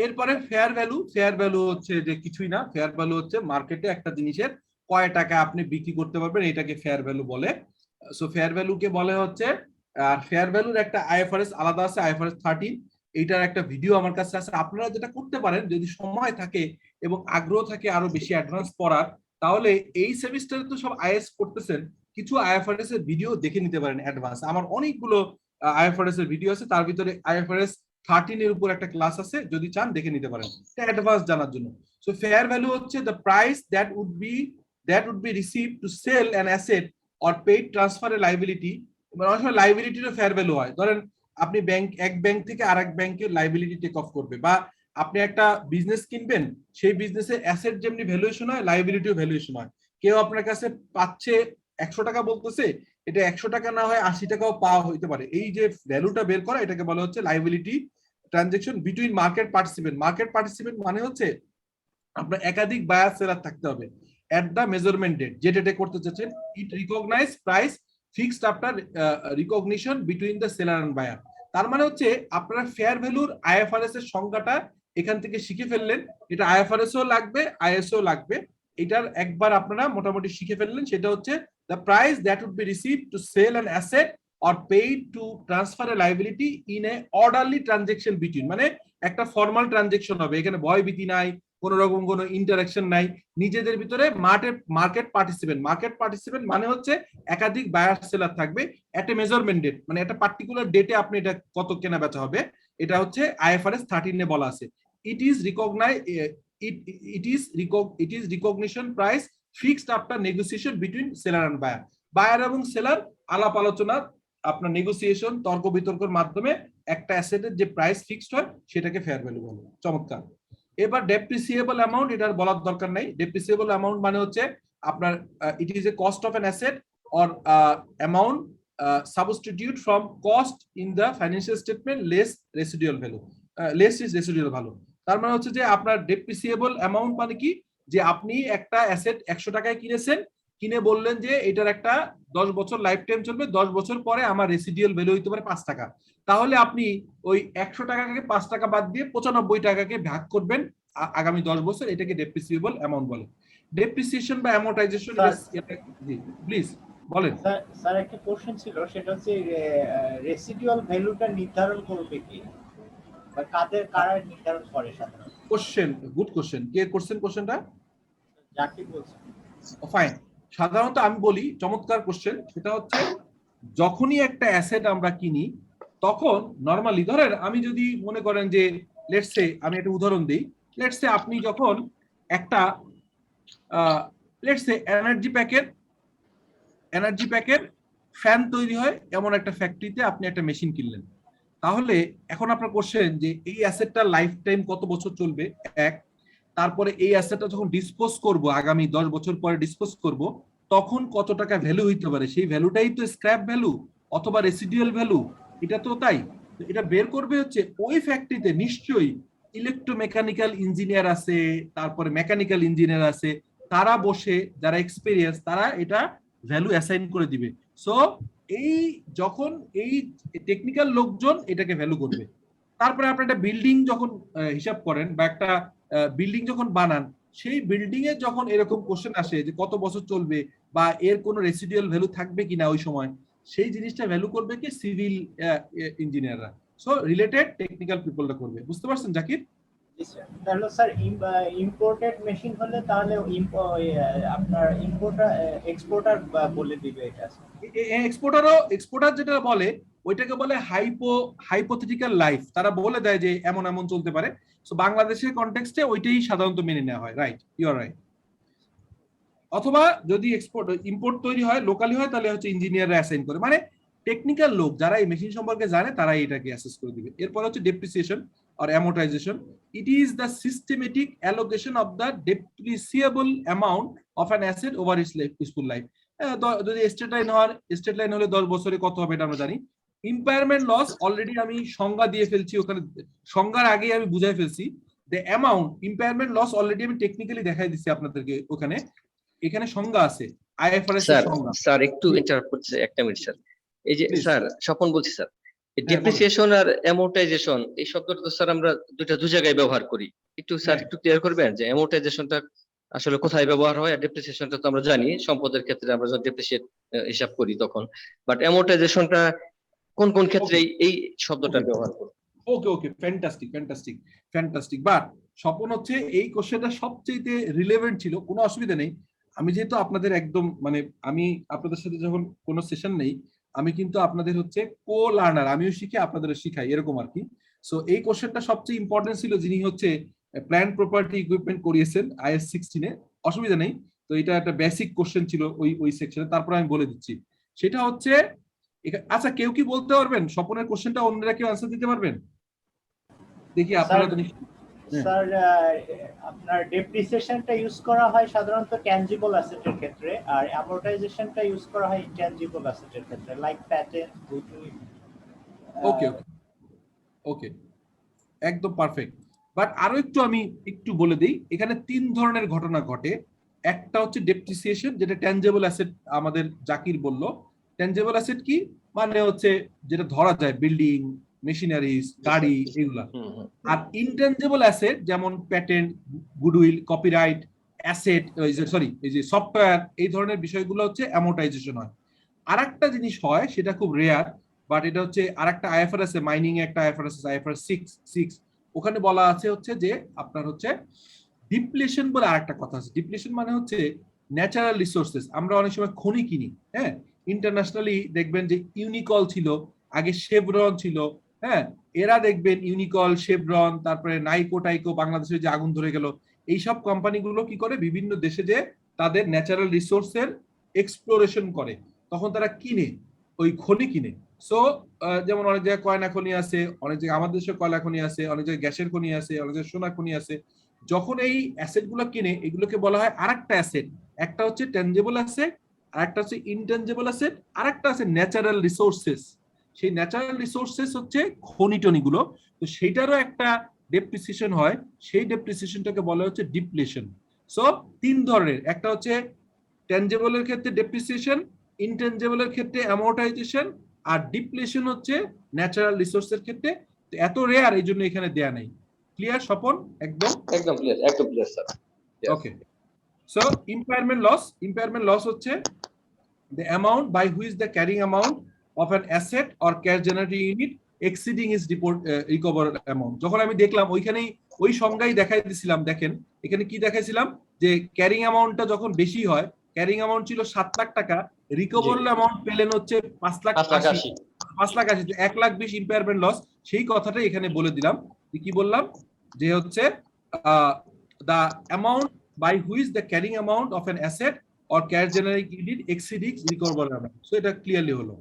এরপরে fair value হচ্ছে যে কিছুই না, ফেয়ার ভ্যালু হচ্ছে মার্কেটে একটা জিনিসের কয় টাকা আপনি বিক্রি করতে পারবেন, এটাকে ফেয়ার ভ্যালু বলে। সো ফেয়ার ভ্যালুকে বলে হচ্ছে, আর ফেয়ার ভ্যালুর একটা আইএফআরএস আলাদা আছে, আইএফআরএস 13, এইটার একটা ভিডিও আমার কাছে আছে। আপনারা যেটা করতে পারেন, যদি সময় থাকে এবং আগ্রহ থাকে আরো বেশি অ্যাডভান্স পড়ার, তাহলে এই সেমিস্টারে তো সব আইএস করতেছেন, কিছু আইএফআরএস এর ভিডিও দেখে নিতে পারেন অ্যাডভান্স। আমার অনেকগুলো আইএফআরএস এর ভিডিও আছে, তার ভিতরে আইএফআরএস 13 এর উপর একটা ক্লাস আছে, যদি চান দেখে নিতে পারেন অ্যাডভান্স জানার জন্য। সো ফেয়ার ভ্যালু হচ্ছে the price that would be receive to sell an asset or paid transfer a liability. মানে অনেক সময় লাইবিলিটিরও ফেয়ার ভ্যালু হয়। ধরেন আপনি এক ব্যাংক থেকে আরেক ব্যাংকে লাইবিলিটি টেক অফ করবে, বা আপনি একটা বিজনেস কিনবেন, সেই বিজনেসের অ্যাসেট যেমনি ভ্যালুয়েশন হয়, লাইবিলিটিও ভ্যালুয়েশন হয়। কেউ আপনার কাছে পাচ্ছে 100 টাকা বলতেছে, এটা 100 টাকা না হয় 80 টাকাও পাওয়া হইতে পারে। এই যে ভ্যালুটা বের করা, এটাকে বলা হচ্ছে liability transaction between market participant. Market participant মানে হচ্ছে আপনার একাধিক বায়ার সেলার থাকতে হবে এট দ্য মেজারমেন্ট ডেট, যে ডেটে করতে চাচ্ছেন। It recognize price fixed after recognition between the seller and buyer. তার মানে হচ্ছে আপনারা ফেয়ার ভ্যালুর আইএফআরএস এর সংজ্ঞাটা এখান থেকে শিখে ফেললেন। এটা আইএফআরএস ও লাগবে, আইএসও লাগবে। এটার একবার আপনারা মোটামুটি শিখে ফেললেন, সেটা হচ্ছে the price that would be receive to sell an asset or paid to transfer a liability in a orderly transaction between, মানে একটা ফর্মাল ট্রানজেকশন হবে, এখানে ভয়ভীতি নাই, কোন রকম কোনো ইন্টারাকশন নাই, নিজেদের ভিতরে মার্কেট পার্টিসিপেন্ট মানে হচ্ছে একাধিক বায়ার সেলার থাকবে এট এ মেজারমেন্ট ডেট, মানে একটা পার্টিকুলার ডেটে আপনি এটা কত কেনা বেচা হবে, এটা হচ্ছে আইএফআরএস 13 এ বলা আছে। It is recognition price fixed after negotiation between seller and buyer. Buyer এবং সেলার আলাপ আলোচনা, আপনার নেগোসিয়েশন, তর্ক বিতর্কের মাধ্যমে একটা অ্যাসেটের যে প্রাইস ফিক্সড হয় সেটাকে ফেয়ার ভ্যালু বলে। চমৎকার। এবার ডেপ্রিসিয়েবল অ্যামাউন্ট, এটার বলার দরকার নাই। ডেপ্রিসিয়েবল অ্যামাউন্ট মানে হচ্ছে আপনার it is a cost of an asset or amount substitute from cost in the financial statement less residual value, less is residual value. তার মানে হচ্ছে যে আপনার ডেপ্রিসিয়েবল অ্যামাউন্ট মানে কি, যে আপনি একটা অ্যাসেট 100 টাকায় কিনেছেন, কিনে বললেন যে এটার একটা 10 বছর লাইফ টাইম চলবে, 10 বছর পরে আমার রেসিডিয়াল ভ্যালু হইতে পারে 5 টাকা। তাহলে আপনি ওই 100 টাকাকে 5 টাকা বাদ দিয়ে 95 টাকাকে ভাগ করবেন আগামী 10 বছর, এটাকে ডেপ্রিসিয়েবল অ্যামাউন্ট বলে। ডেপ্রিসিয়েশন বা অ্যামortization, প্লিজ বলেন। স্যার একটা কোশ্চেন ছিল, সেটা হচ্ছে রেসিডুয়াল ভ্যালুটা নির্ধারণ করবে কি, বা কারা নির্ধারণ করে সাধারণত? Question, good question. কে করছেন কোশ্চেনটা? জাকির বলছেন। ফাইন। সাধারণত আমি বলি, চমৎকার কোশ্চেন। সেটা হচ্ছে যখনই একটা অ্যাসেট আমরা কিনি, তখন নরমালি ধরেন আমি যদি মনে করেন যে লেটস সে, আমি একটা উদাহরণ দিই, লেটস সে আপনি যখন একটা লেটস সে এনার্জি প্যাকের ফ্যান তৈরি হয় এমন একটা ফ্যাক্টরিতে আপনি একটা মেশিন কিনলেন। তাহলে এখন আপনার কোশ্চেন যে এই অ্যাসেটটা লাইফ টাইম কত বছর চলবে, এক। তারপরে এই অ্যাসেটটা যখন ডিসপোজ করব, আগামী 10 বছর পরে ডিসপোজ করব, তখন কত টাকা ভ্যালু হইতে পারে, সেই ভ্যালুটাই তো স্ক্র্যাপ ভ্যালু অথবা রেসিডুয়াল ভ্যালু। এটা তো তাই, এটা বের করবে হচ্ছে ওই ফ্যাক্টরিতে নিশ্চয়ই ইলেকট্রোমেকানিক্যাল ইঞ্জিনিয়ার আছে, তারপরে মেকানিক্যাল ইঞ্জিনিয়ার আছে, তারা বসে, যারা এক্সপেরিয়েন্স, তারা এটা ভ্যালু অ্যাসাইন করে দিবে। সো এই যখন এই টেকনিক্যাল লোকজন এটাকে ভ্যালু করবে। তারপরে আপনি একটা বিল্ডিং যখন হিসাব করেন বা একটা বিল্ডিং যখন বানান, সেই বিল্ডিং এ যখন এরকম কোশ্চেন আসে যে কত বছর চলবে বা এর কোনো রেসিডুয়াল ভ্যালু থাকবে কিনা ওই সময়, সেই জিনিসটা ভ্যালু করবে কি সিভিল ইঞ্জিনিয়াররা। সো রিলেটেড টেকনিক্যাল পিপলরা করবে। বুঝতে পারছেন জাকির? তাহলে স্যার ইম্পোর্টেড মেশিন হলে তাহলে আপনার এক্সপোর্টার বলে দিবে এটা। এক্সপোর্টার যেটা বলে ওইটাকে বলে হাইপোথেটিক্যাল লাইফ। তারা বলে দেয় যে এমন এমন চলতে পারে। সো বাংলাদেশের কনটেক্সটে ওইটাই সাধারণত মেনে নেওয়া হয়। Right, you are right. অথবা যদি ইম্পোর্ট তৈরি হয় লোকালি হয়, তাহলে হচ্ছে ইঞ্জিনিয়াররা অ্যাসাইন করে, মানে টেকনিক্যাল লোক যারা এই মেশিন সম্পর্কে জানে তারাই এটাকে অ্যাসেস করে দিবে। এরপর হচ্ছে depreciation or amortization. It is the systematic allocation of the depreciable amount of an asset over its useful life. যদি স্টেট লাইন হলে 10 বছরে কত হবে এটা আমরা জানি। ইম্পায়ারমেন্ট লস অলরেডি আমি সংজ্ঞা দিয়ে ফেলছি, ওখানে সংজ্ঞার আগে আমি বুঝাই ফেলছি। The amount impairment loss already আমি টেকনিক্যালি দেখাই দিচ্ছি আপনাদেরকে। ওখানে এখানে সংজ্ঞা আছে, আইএফআরএস এর সংজ্ঞা। স্যার একটু ইন্টারাপ্ট করছে, একটা মিনিট স্যার। এই যে স্যার স্বপন বলছি স্যার, ডেপ্রিসিয়েশন আর অ্যামortization এই শব্দটা তো স্যার আমরা দুই জায়গায় ব্যবহার করি। একটু স্যার হ্যাঁ। একটু ক্লিয়ার করবেন যে অ্যামortizationটা আসলে কোথায় ব্যবহার হয়, আর ডেপ্রিসিয়েশনটা তো আমরা জানি সম্পদের ক্ষেত্রে আমরা যখন ডেপ্রিসিয়েট হিসাব করি তখন, বাট অ্যামortizationটা কোন কোন ক্ষেত্রে এই শব্দটা Okay. ব্যবহার করি? ওকে ফ্যান্টাস্টিক বাট স্বপন হচ্ছে এই কোশ্চেনটা সবচেয়ে রিলেভেন্ট ছিল, কোনো অসুবিধা নেই। আমি যেহেতু আপনাদের একদম মানে আমি আপনাদের সাথে যখন কোনো সেশন নেই আমি কিন্তু আপনাদের হচ্ছে কো লার্নার, আমিও শিখি আপনাদেরও শিখাই এরকম আর কি। সো এই কোশ্চেনটা সবচেয়ে ইম্পর্টেন্ট ছিল, যিনি হচ্ছে প্ল্যান প্রপার্টি ইকুইপমেন্ট করিয়েছেন IS 16-এ, অসুবিধা নেই। তো এটা একটা বেসিক কোশ্চেন ছিল ওই সেকশনে, তারপর আমি বলে দিচ্ছি সেটা হচ্ছে। আচ্ছা কেউ কি বলতে পারবেন স্বপনের কোশ্চেনটা, অন্যরা কেউ আনসার দিতে পারবেন? দেখি আপনারা তো স্যার আপনার ডেপ্রিসিয়েশনটা ইউজ করা হয় সাধারণত ট্যানজিবল অ্যাসেটের ক্ষেত্রে, আর অ্যামortization-টা ইউজ করা হয় ইনট্যানজিবল অ্যাসেটের ক্ষেত্রে, লাইক প্যাটেন্ট, গুডউইল। ওকে একদম পারফেক্ট। বাট আরো আমি একটু বলে দিই, এখানে 3 ধরনের ঘটনা ঘটে। একটা হচ্ছে ডেপ্রিসিয়েশন, যেটা ট্যানজিবল অ্যাসেট আমাদের জাকির বলল। ট্যানজিবল অ্যাসেট কি মানে হচ্ছে যেটা ধরা যায়, বিল্ডিং, মেশিনারিজ, গাড়ি, এগুলা। আর ইনট্যানজিবল অ্যাসেট যেমন প্যাটেন্ট, গুডউইল, কপিরাইট, অ্যাসেট, এই যে সফটওয়্যার, এই ধরনের বিষয়গুলো হচ্ছে অ্যামortization হয়। আরেকটা জিনিস হয় সেটা খুব রেয়ার, বাট এটা হচ্ছে আরেকটা IFRS এ, মাইনিং এ একটা IFRS আছে, IFRS 6, ওখানে বলা আছে হচ্ছে যে আপনার হচ্ছে ডিপ্লেশন বলে আরেকটা কথা আছে। ডিপ্লেশন মানে হচ্ছে ন্যাচারাল রিসোর্সেস। আমরা অনেক সময় খনি কিনি, হ্যাঁ, ইন্টারন্যাশনালি দেখবেন যে ইউনিকল ছিল, আগে শেভরন ছিল, হ্যাঁ, এরা দেখবেন ইউনিকল, শেভরন, তারপরে নাইকো টাইকো, বাংলাদেশে যে আগুন ধরে গেল, এইসব কোম্পানিগুলো কি করে বিভিন্ন দেশে যে তাদের ন্যাচারাল রিসোর্সের এক্সপ্লোরেশন করে, তখন তারা কিনে, ওই খনি কিনে। সো যেমন অনেক জায়গায় কয়লা খনি আছে, অনেক জায়গায় আমাদের দেশে কয়লা খনি আছে, অনেক জায়গায় গ্যাসের খনি আছে, অনেক জায়গায় সোনা খনি আছে। যখন এই অ্যাসেট গুলো কিনে, এগুলোকে বলা হয় আরেকটা অ্যাসেট। একটা হচ্ছে ট্যানজিবল অ্যাসেট, আর একটা হচ্ছে ইনট্যানজিবল অ্যাসেট, আর একটা আছে ন্যাচারাল রিসোর্সেস। সেই ন্যাচারাল রিসোর্সেস হচ্ছে খনি টনি গুলো। তো সেইটারও একটা ডেপ্রিসিয়েশন হয়, সেই ডেপ্রিসিয়েশনটাকে বলা হচ্ছে ডিপ্লেশন। সো 3 ধরনের, একটা হচ্ছে ট্যানজিবলের ক্ষেত্রে ডেপ্রিসিয়েশন, ইনট্যানজিবলের ক্ষেত্রে অ্যামortization, আর ডিপ্লেশন হচ্ছে ন্যাচারাল রিসোর্সের ক্ষেত্রে। এত রেয়ার, এই জন্য এখানে দেয়া নাই। ক্লিয়ার স্বপন? একদম ক্লিয়ার স্যার। ওকে। সো impairment loss হচ্ছে the amount by which the carrying amount of an asset or cash generating unit exceeding its recoverable amount. যখন আমি দেখলাম ওইখানেই ওই সংজ্ঞাই দেখাই দিছিলাম, দেখেন এখানে কি দেখাইছিলাম যে ক্যারিং অ্যামাউন্টটা যখন বেশি হয়, ক্যারিং অ্যামাউন্ট ছিল 7 লাখ টাকা, রিকভারেবল অ্যামাউন্ট পেলেন হচ্ছে 5,80,000, 5,80,000, 1,20,000 ইম্পায়ারমেন্ট লস। সেই কথাটাই এখানে বলে দিলাম। কি বললাম যে হচ্ছে the amount by which the carrying amount of an asset or cash generating unit exceeds recoverable amount. So এটা ক্লিয়ারলি হলো।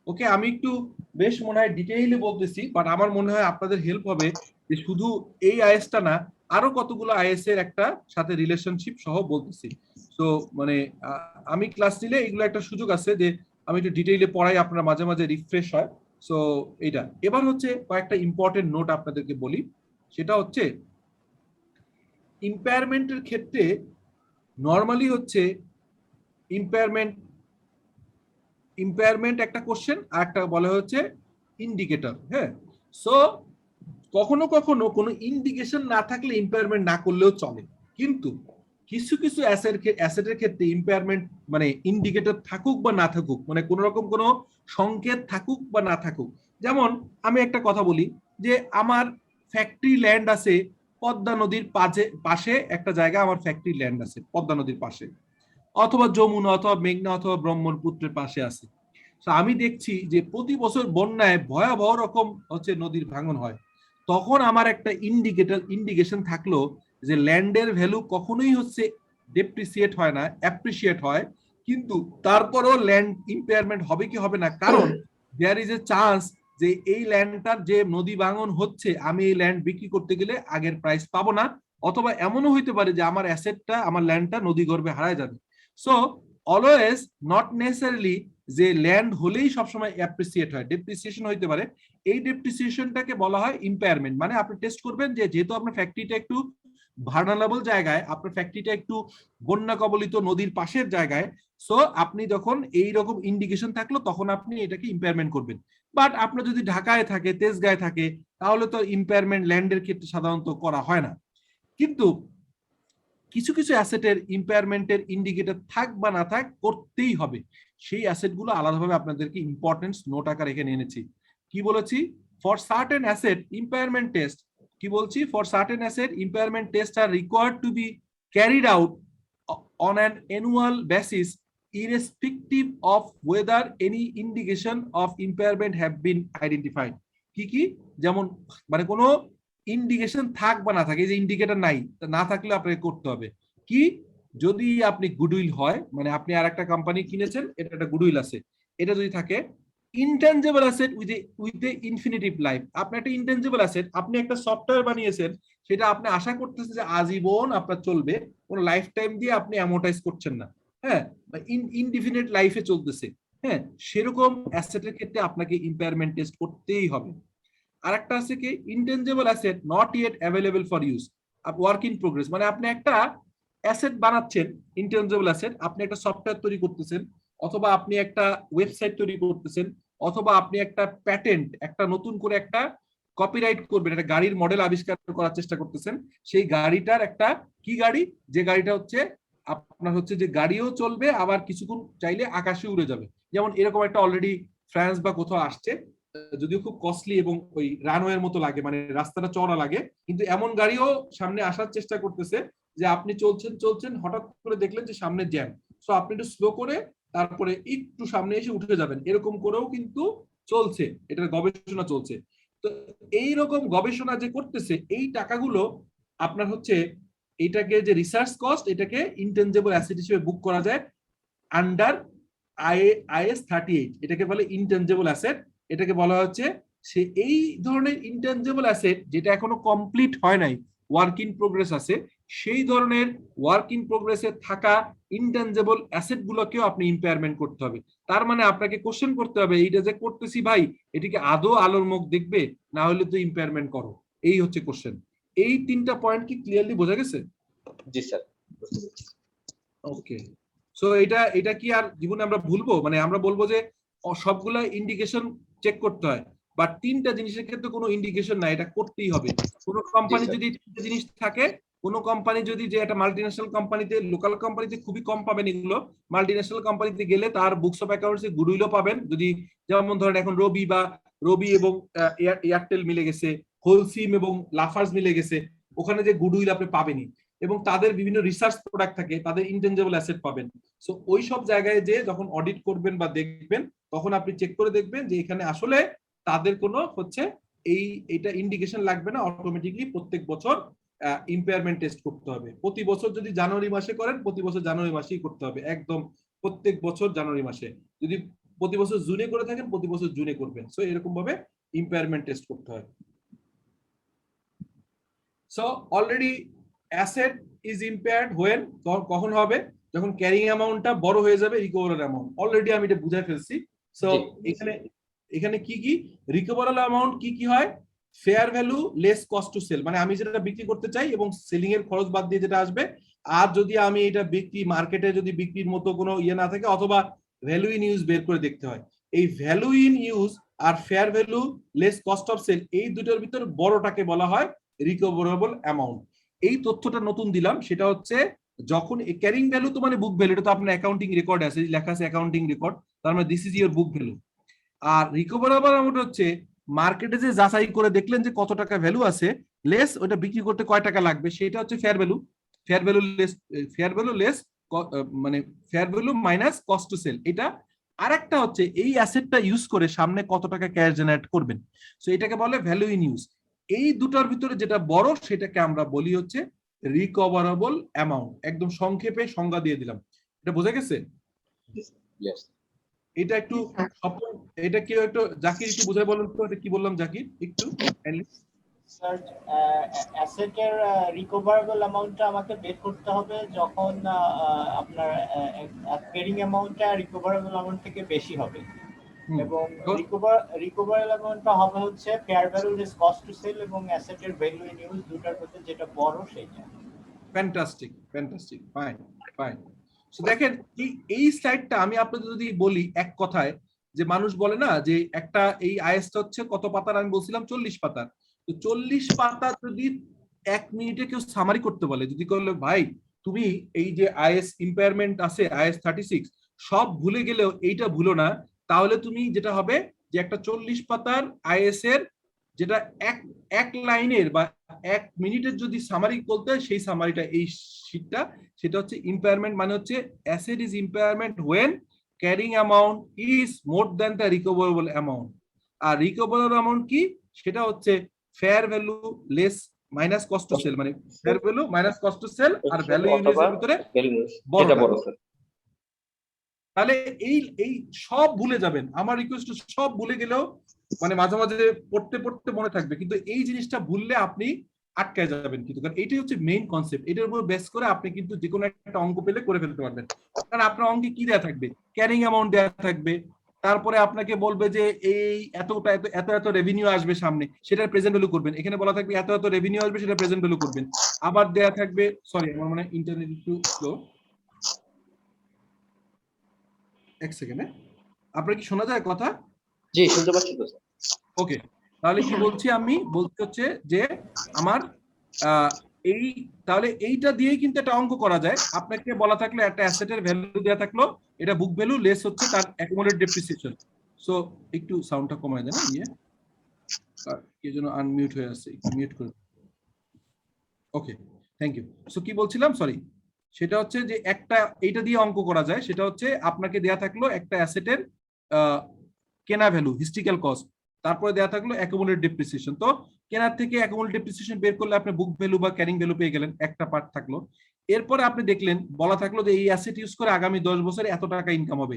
ওকে, আমি একটু বেশ মনে হয় ডিটেইলে বলতেছি, বাট আমার মনে হয় আপনাদের হেল্প হবে যে শুধু এই আইএসটা না, আরো কতগুলো আইএস এর একটা সাথে রিলেশনশিপ সহ বলতেছি। সো মানে আমি ক্লাস নিলে এগুলো একটা সুযোগ আছে যে আমি একটু ডিটেইলে পড়াই, আপনারা মাঝে মাঝে রিফ্রেশ হয়। সো এটা এবার হচ্ছে কয়েকটা ইম্পর্টেন্ট নোট আপনাদেরকে বলি। সেটা হচ্ছে ইম্পায়ারমেন্টের ক্ষেত্রে নরমালি হচ্ছে ইম্পায়ারমেন্ট একটা কোশ্চেন, আর একটা বলা হচ্ছে ইন্ডিকেটর। হ্যাঁ, সো কখনো কখনো কোনো ইন্ডিকেশন না থাকলে ইম্পায়ারমেন্ট না করলেও চলে, কিন্তু কিছু কিছু অ্যাসেটের ক্ষেত্রে ইম্পায়ারমেন্ট মানে ইন্ডিকেটর থাকুক বা না থাকুক, মানে কোন রকম কোনো সংকেত থাকুক বা না থাকুক। যেমন আমি একটা কথা বলি যে আমার ফ্যাক্টরি ল্যান্ড আছে পদ্মা নদীর পাশে একটা জায়গা, আমার ফ্যাক্টরি ল্যান্ড আছে পদ্মা নদীর পাশে, অথবা যমুনা অথবা মেঘনা অথবা ব্রহ্মপুত্রের পাশে আছে। আমি দেখছি যে প্রতি বছর বন্যায় ভয়াবহ রকম হচ্ছে নদীর ভাঙন হয়। তখন আমার একটা ইন্ডিকেশন থাকলো যে ল্যান্ডের ভ্যালু কখনোই হচ্ছে ডেপ্রিসিয়েট হয় না, অ্যাপ্রিসিয়েট হয়, কিন্তু তারপরও ল্যান্ড ইম্পেয়ারমেন্ট হবে কি হবে না, কারণ দেয়ার ইজ এ চান্স যে এই ল্যান্ডটার যে নদী ভাঙন হচ্ছে, আমি এই ল্যান্ড বিক্রি করতে গেলে আগের প্রাইস পাবো না, অথবা এমনও হইতে পারে যে আমার অ্যাসেটটা, আমার ল্যান্ডটা নদী গর্ভে হারায় যাবে। সো অলওয়েজ নট নেসেসারিলি যে ল্যান্ড হলেই সবসময় অ্যাপ্রিসিয়েট হয়, ডেপ্রিসিয়েশন হইতে পারে। এই ডেপ্রিসিয়েশনটাকে বলা হয় ইম্পায়ারমেন্ট। মানে আপনি টেস্ট করবেন যে যেহেতু আপনার ফ্যাক্টরিটা একটু ভার্নারেবল জায়গায়, আপনার ফ্যাক্টরিটা একটু বন্যা কবলিত নদীর পাশের জায়গায়, সো আপনি যখন এই রকম ইন্ডিকেশন থাকলো তখন আপনি এটাকে ইম্পায়ারমেন্ট করবেন। বাট আপনার যদি ঢাকায় থাকে, তেজগাঁয়ে থাকে, তাহলে তো ইম্পেয়ারমেন্ট ল্যান্ডের ক্ষেত্রে সাধারণত করা হয় না। কিন্তু কিছু কিছু অ্যাসেটের ইম্পেয়ারমেন্টের ইন্ডিকেটর থাক বা না থাক করতেই হবে। সেই অ্যাসেটগুলো আলাদাভাবে আপনাদেরকে ইম্পর্টেন্স নোট আকারে এখানে এনেছি। কি বলেছি? For certain asset impairment test, কি বলছি? For certain asset impairment test R required to be carried out on an annual basis irrespective of whether any indication of impairment have been identified. কি কি? যেমন মানে কোনো ইন্ডিকেশন থাক বা না থাকে, এই যে ইন্ডিকেটর নাই, না থাকলে আপনাকে করতে হবে কি? যদি আপনি গুডউইল হয়, মানে আপনি আর একটা কোম্পানি কিনেছেন, এটা একটা গুডউইল আছে, এটা যদি থাকে, intangible asset with a infinitive life, আপনি একটা ইনটেনজিবল অ্যাসেট, আপনি একটা সফটওয়্যার বানিয়েছেন, সেটা আপনি আশা করতেছেন যে আজীবন আপনার চলবে, কোনো লাইফ টাইম দিয়ে আপনি অ্যামোর্টাইজ করছেন না, হ্যাঁ, বা ইনডিফিনিট লাইফে চলতেছে, হ্যাঁ, সেরকম অ্যাসেটের ক্ষেত্রে আপনাকে ইম্পেয়ারমেন্ট টেস্ট করতেই হবে। আরেকটা আছে কি? Intangible asset not yet available for use, work in progress, মানে আপনি একটা অ্যাসেট বানাচ্ছেন, ইনটেনজিবল অ্যাসেট, আপনি একটা সফটওয়্যার তৈরি করতেছেন, অথবা আপনি একটা ওয়েবসাইট তৈরি করতেছেন, অথবা আপনি একটা প্যাটেন্ট, একটা নতুন করে একটা কপিরাইট করবেন, একটা গাড়ির মডেল আবিষ্কার করার চেষ্টা করতেছেন, সেই গাড়িটার একটা কি গাড়ি, যে গাড়িটা হচ্ছে আপনার হচ্ছে যে গাড়িও চলবে, আবার কিছুক্ষণ চাইলে আকাশে উড়ে যাবে, যেমন এরকম একটা অলরেডি ফ্রান্স বা কোথাও আসছে, যদিও খুব কস্টলি এবং ওই রানওয়ের মতো লাগে, মানে রাস্তাটা চওড়া লাগে, কিন্তু এমন গাড়িও সামনে আসার চেষ্টা করতেছে যে আপনি চলছেন চলছেন, হঠাৎ করে দেখলেন যে সামনে জ্যাম, সো আপনি একটু স্লো করে তারপরে একটু সামনে এসে উঠে যাবেন, এরকম করেও কিন্তু চলছে, এটার গবেষণা চলছে। তো এইরকম গবেষণা যে করতেছে, এই টাকাগুলো আপনার হচ্ছে এটাকে যে রিসার্চ কস্ট, এটাকে ইনটেনজিবল অ্যাসেট হিসেবে বুক করা যায় আন্ডার IAS 38, এটাকে বলে ইনটেনজিবল অ্যাসেট। এটাকে বলা হচ্ছে সে এই ধরনের ইনটেনজিবল অ্যাসেট যেটা এখনো কমপ্লিট হয় নাই, ওয়ার্ক ইন প্রোগ্রেস আছে, সেই ধরনের ওয়ার্ক ইন প্রোগ্রেসে থাকা ইনটেনজিবল অ্যাসেট গুলোকেও আপনি ইম্পেয়ারমেন্ট করতে হবে। তার মানে আপনাকে কোশ্চেন করতে হবে, এইটা যে করতেছি ভাই, এটিকে আদৌ আলোর মুখ দেখবে, না হলে তো ইম্পেয়ারমেন্ট করো, এই হচ্ছে কোশ্চেন। এই তিনটা পয়েন্ট কি ক্লিয়ারলি বোঝা গেছে? জি স্যার। ওকে, সো এটা এটা কি আর জীবনে আমরা ভুলবো? মানে আমরা বলবো যে সবগুলা ইন্ডিকেশন চেক করতে হয়, বাট তিনটা জিনিসের ক্ষেত্রে কোনো ইন্ডিকেশন নাই, এটা করতেই হবে। কোনো কোম্পানি যদি তিনটা জিনিস থাকে, কোনো কোম্পানি যদি, যে একটা মাল্টিন্যাশনাল কোম্পানিতে, লোকাল কোম্পানিতে খুবই কম পাবেন এগুলো, মাল্টিন্যাশনাল কোম্পানিতে গেলে তার বুকস অফ অ্যাকাউন্টসে গুডউইলও পাবেন, যদি যেমন ধরেন এখন রবি এবং এয়ারটেল মিলে গেছে, হোলসিম এবং লাফার্স মিলে গেছে, ওখানে যে গুডউইল আপনি পাবেনই, এবং তাদের বিভিন্ন রিসার্চ প্রোডাক্ট থাকে, তাদের ইনটেনজিবল অ্যাসেট পাবেন। সো ওই সব জায়গায় যে যখন অডিট করবেন বা দেখবেন, তখন আপনি চেক করে দেখবেন যে এখানে আসলে তাদের কোনো হচ্ছে এইটা ইন্ডিকেশন লাগবে না, অটোমেটিকলি প্রত্যেক বছর ইম্পেয়ারমেন্ট টেস্ট করতে হবে। প্রতি বছর যদি জানুয়ারি মাসে করেন, প্রতি বছর জানুয়ারি মাসেই করতে হবে, একদম প্রত্যেক বছর জানুয়ারি মাসে। যদি প্রতি বছর জুনে করে থাকেন, প্রতি বছর জুনে করবেন। সো এরকম ভাবে ইম্পেয়ারমেন্ট টেস্ট করতে হয়। So already asset is impaired when, কখন হবে? যখন ক্যারিং অ্যামাউন্টটা বড় হয়ে যাবে রিকভারেবল অ্যামাউন্ট। অলরেডি আমি এটা বুঝাই ফেলছি। সো এখানে কি কি রিকভারেবল অ্যামাউন্ট কি কি হয়? Fair value less cost to sell, মানে আমি যেটা বিক্রি করতে চাই এবং সেলিং এর খরচ বাদ দিয়ে যেটা আসবে, আর যদি আমি এটা বিক্রি মার্কেটে যদি বিক্রির মতো কোনো ইয়ে না থাকে, অথবা ভ্যালু ইন ইউজ বের করে দেখতে হয়, এই ভ্যালু ইন ইউজ আর fair value less cost of sell, এই দুটোর ভিতর বড়টাকে বলা হয় রিকভারেবল অ্যামাউন্ট। এই তথ্যটা নতুন দিলাম, সেটা হচ্ছে যখন ক্যারিং ভ্যালু তো মানে বুক ভ্যালু, এটা তো আপনার অ্যাকাউন্টিং রেকর্ড আছে, লেখা আছে অ্যাকাউন্টিং রেকর্ড, তার মানে this is your book value. আর রিকভারেবল অ্যামাউন্ট হচ্ছে মার্কেটে যে যাচাই করে দেখলেন যে কত টাকা ভ্যালু আছে, লেস ওটা বিক্রি করতে কয় টাকা লাগবে, সেটা হচ্ছে fair value. Fair value less মানে fair value minus cost to sell, এটা। আরেকটা হচ্ছে এই অ্যাসেটটা ইউজ করে সামনে কত টাকা ক্যাশ জেনারেট করবেন, সো এটাকে বলে ভ্যালু ইন ইউজ। এই দুটার ভিতরে যেটা বড়, সেটাকে আমরা বলি হচ্ছে রিকভারেবল অ্যামাউন্ট। একদম সংক্ষেপে সংজ্ঞা দিয়ে দিলাম, এটা বোঝা গেছে? এটা একটু এটা কেউ একটু জাকির একটু বুঝাই বলেন তো, এটা কি বললাম জাকির একটু? স্যার, অ্যাসেটের রিকভারেবল অ্যামাউন্টটা আমাকে বের করতে হবে যখন আপনার ক্যারিং অ্যামাউন্টটা রিকভারেবল অ্যামাউন্ট থেকে বেশি হবে, এবং রিকভারেবল অ্যামাউন্টটা হবে হচ্ছে fair value less cost to sell এবং অ্যাসেটের ভ্যালু ইন ইউজ, দুটার মধ্যে যেটা বড় সেইটা। Fantastic, fine. সো দেখেন এই স্লাইডটা আমি আপনাদের যদি বলি এক কথায়, যে মানুষ বলে না যে একটা এই আইএসটা হচ্ছে কত পাতার, আমি বলছিলাম 40 পাতার। তো 40 পাতা যদি 1 মিনিটে কেউ সামারি করতে বলে, যদি করলে ভাই তুমি এই যে আইএস ইম্পায়ারমেন্ট আছে আইএস 36 সব ভুলে গেলেও এইটা ভুলো না, তাহলে তুমি যেটা হবে যে একটা 40 পাতার আইএস এর যেটা এক লাইনের বা 1 মিনিটের যদি সামারি বলতে হয়, সেই সামারিটা এই শীটটা, সেটা হচ্ছে ইম্পায়ারমেন্ট মানে হচ্ছে asset is impairment when carrying amount is more than the recoverable amount. আর রিকভারেবল অ্যামাউন্ট কি, সেটা হচ্ছে fair value less minus cost to sell, মানে fair value minus cost to sell আর ভ্যালু ইউনিটের ভিতরে বড়। তাহলে এই সব ভুলে যাবেন, আমার রিকোয়েস্ট সব ভুলে গেলেও মানে মাঝে মাঝে পড়তে পড়তে মনে থাকবে, কিন্তু এই জিনিসটা ভুললে আপনি আটকায় যাবেন কিন্তু, কারণ এইটাই হচ্ছে মেইন কনসেপ্ট। এটার উপর বেস করে আপনি কিন্তু যে কোনো একটা অঙ্ক পেলে করে ফেলতে পারবেন। কারণ আপনার অঙ্কে কি দেওয়া থাকবে, ক্যারিং অ্যামাউন্ট দেওয়া থাকবে, তারপরে আপনাকে বলবে যে এই এতটা এত এত রেভিনিউ আসবে সামনে, সেটার প্রেজেন্ট ভ্যালু করবেন। এখানে বলা থাকবে এত এত রেভিনিউ আসবে, সেটা প্রেজেন্ট ভ্যালু করবেন। আবার দেওয়া থাকবে, সরি আমার মনে হয় ইন্টারনেট একটু স্লো, এক সেকেন্ড, আপনার কি শোনা যায় কথা? জি শুনতে পাচ্ছি তো স্যার। ওকে, তাহলে কি বলছি আমি, বলতে হচ্ছে যে আমার এই তাহলে এইটা দিয়েই কিন্তু একটা অঙ্ক করা যায়। আপনাকে বলা থাকলে একটা অ্যাসেটের ভ্যালু দেওয়া থাকলো, এটা বুক ভ্যালু লেস হচ্ছে তার অ্যাকুমুলেটেড ডেপ্রিসিয়েশন। সো একটু সাউন্ডটা কমায় দেন, কি জন্য আনমিউট হয়ে আছে, একটু মিউট করে। ওকে, থ্যাংক ইউ। সো কি বলছিলাম, সরি, সেটা হচ্ছে যে একটা এইটা দিয়ে অঙ্ক করা যায়, সেটা হচ্ছে আপনাকে দেয়া থাকলো একটা অ্যাসেটের কেনা ভ্যালু হিস্ট্রিক্যাল কস্ট, তারপরে দেয়া থাকলো অ্যাকুমুলেটেড ডেপ্রিসিয়েশন। তো কেনার থেকে অ্যাকুমুলেটেড ডেপ্রিসিয়েশন বের করলে আপনি বুক ভ্যালু বা ক্যারিং ভ্যালু পেয়ে গেলেন, একটা পার্ট থাকলো। এরপরে আপনি দেখলেন বলা থাকলো যে এই অ্যাসেট ইউজ করে আগামী 10 বছরে এত টাকা ইনকাম হবে,